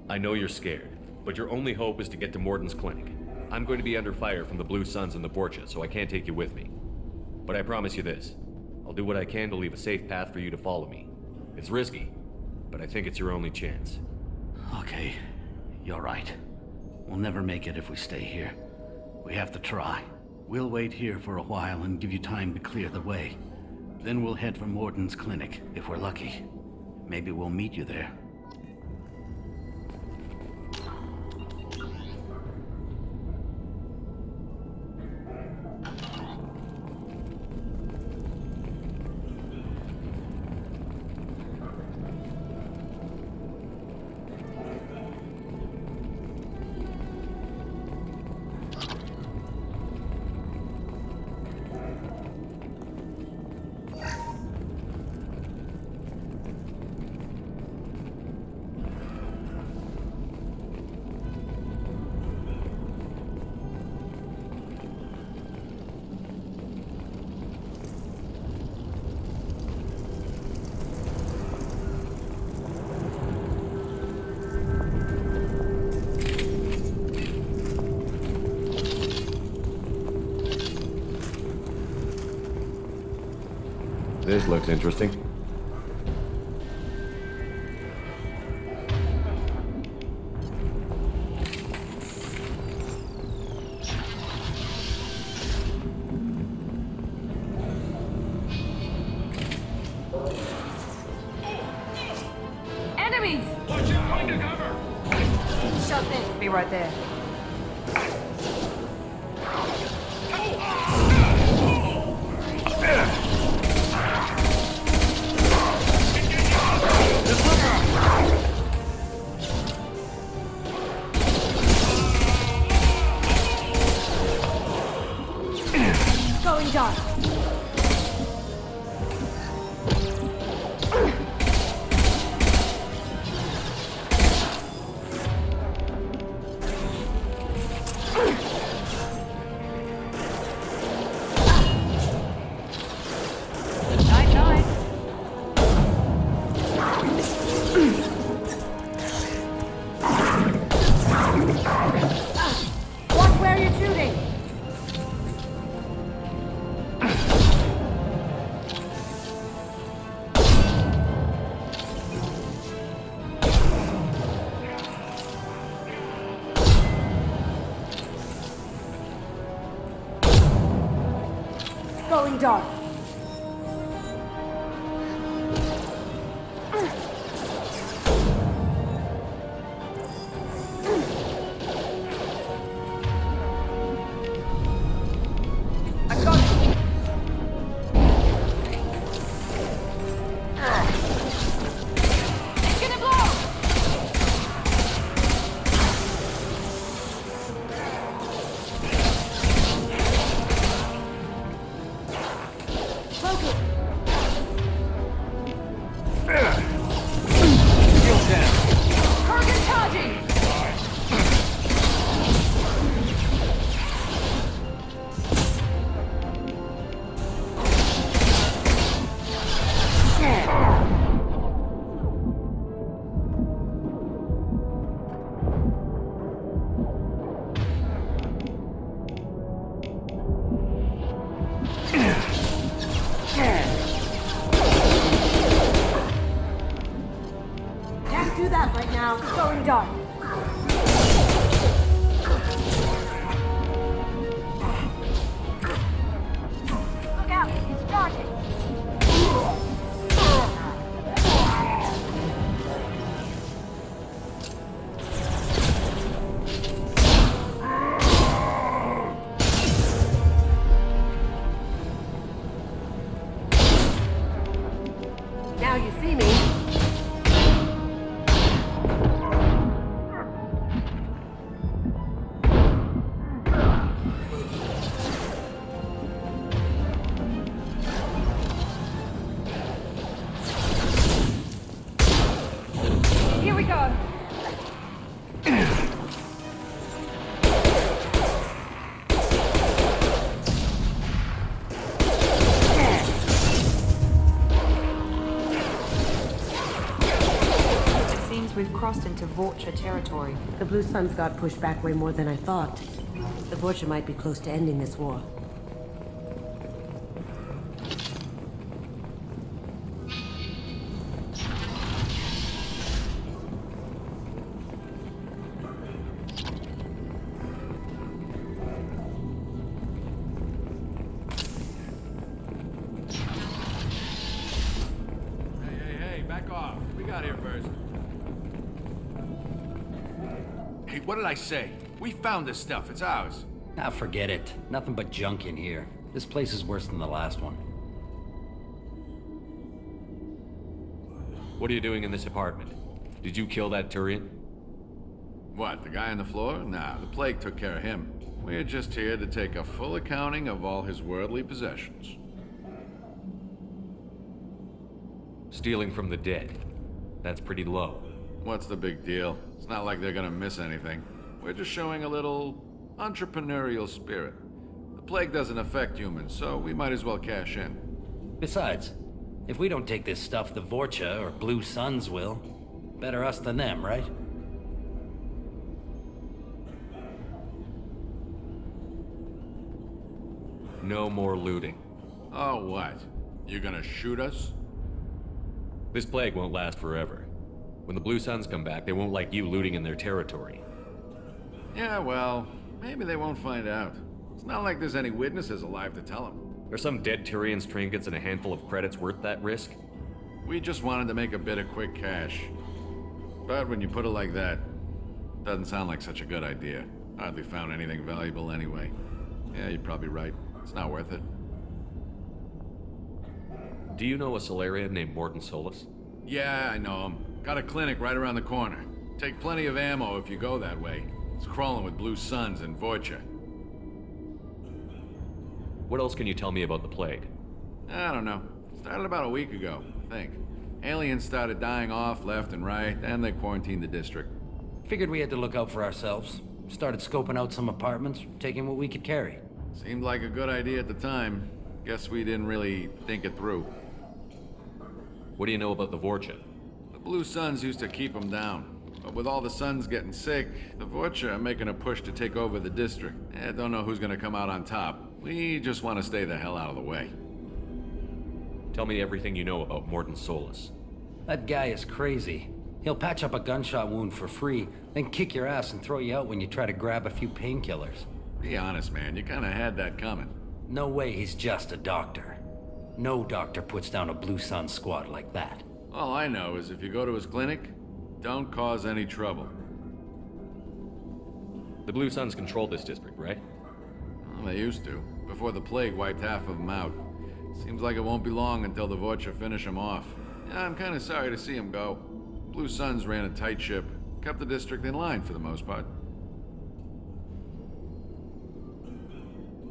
I know you're scared, but your only hope is to get to Morton's clinic. I'm going to be under fire from the Blue Suns and the Vorcha, so I can't take you with me. But I promise you this. I'll do what I can to leave a safe path for you to follow me. It's risky, but I think it's your only chance. Okay, you're right. We'll never make it if we stay here. We have to try. We'll wait here for a while and give you time to clear the way. Then we'll head for Morton's clinic, if we're lucky. Maybe we'll meet you there. This looks interesting. Enemies! Watch out! Find a cover! Shut in. Be right there. Going dark. Night, night. Watch where you're shooting. Going dark. I got it. It's gonna blow! Focus. Kurgan charging! Can't do that right now. It's going dark. Look out! It's charging. Now you see me. into Vorcha territory. The Blue Suns got pushed back way more than I thought. The Vorcha might be close to ending this war. What did I say? We found this stuff. It's ours. Ah, forget it. Nothing but junk in here. This place is worse than the last one. What are you doing in this apartment? Did you kill that Turian? What, the guy on the floor? Nah, the plague took care of him. We're just here to take a full accounting of all his worldly possessions. Stealing from the dead. That's pretty low. What's the big deal? It's not like they're gonna miss anything. We're just showing a little entrepreneurial spirit. The plague doesn't affect humans, so we might as well cash in. Besides, if we don't take this stuff, the Vorcha or Blue Suns will. Better us than them, right? No more looting. Oh, what? You gonna shoot us? This plague won't last forever. When the Blue Suns come back, they won't like you looting in their territory. Yeah, well, maybe they won't find out. It's not like there's any witnesses alive to tell them. Are some dead Turians' trinkets and a handful of credits worth that risk? We just wanted to make a bit of quick cash. But when you put it like that, doesn't sound like such a good idea. Hardly found anything valuable anyway. Yeah, you're probably right. It's not worth it. Do you know a Solarian named Morden Solus? Yeah, I know him. Got a clinic right around the corner. Take plenty of ammo if you go that way. It's crawling with Blue Suns and Vorcha. What else can you tell me about the plague? I don't know. Started about a week ago, I think. Aliens started dying off left and right, and they quarantined the district. Figured we had to look out for ourselves. Started scoping out some apartments, taking what we could carry. Seemed like a good idea at the time. Guess we didn't really think it through. What do you know about the Vorcha? The Blue Suns used to keep them down. But with all the Suns getting sick, the Vorcha are making a push to take over the district. Don't know who's gonna come out on top. We just want to stay the hell out of the way. Tell me everything you know about Morden Solus. That guy is crazy. He'll patch up a gunshot wound for free, then kick your ass and throw you out when you try to grab a few painkillers. Be honest, man. You kinda had that coming. No way he's just a doctor. No doctor puts down a Blue Sun squad like that. All I know is if you go to his clinic, don't cause any trouble. The Blue Suns control this district, right? Well, they used to, before the plague wiped half of them out. Seems like it won't be long until the Vorcha finish them off. Yeah, I'm kinda sorry to see them go. Blue Suns ran a tight ship, kept the district in line for the most part.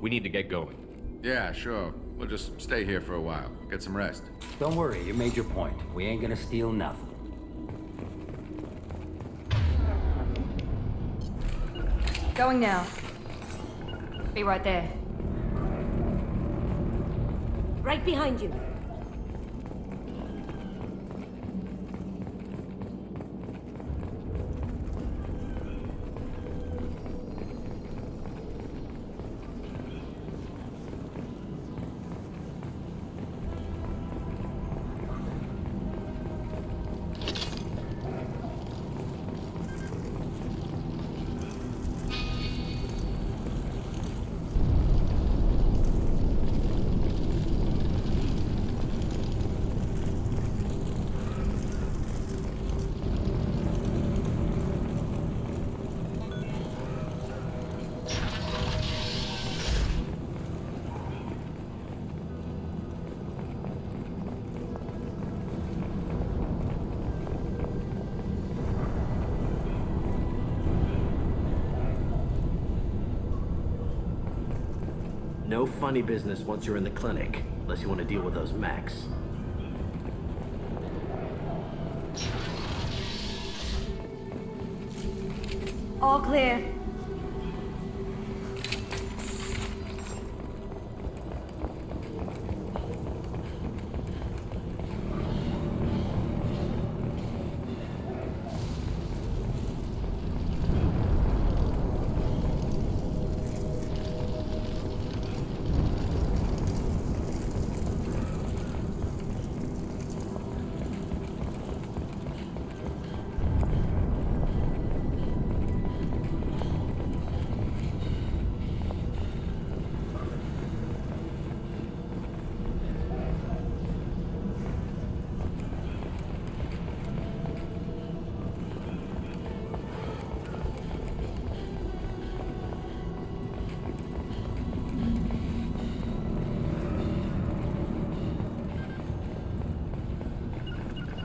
We need to get going. Yeah, sure. We'll just stay here for a while. Get some rest. Don't worry, you made your point. We ain't gonna steal nothing. Going now. Be right there. Right behind you. No funny business once you're in the clinic, unless you want to deal with those mechs. All clear.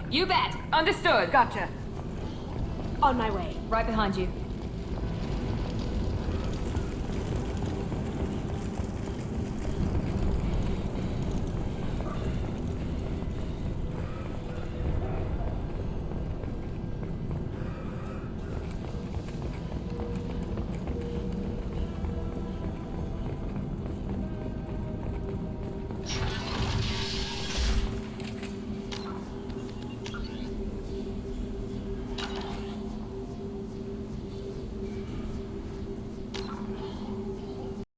You bet. Understood. Gotcha. On my way. Right behind you.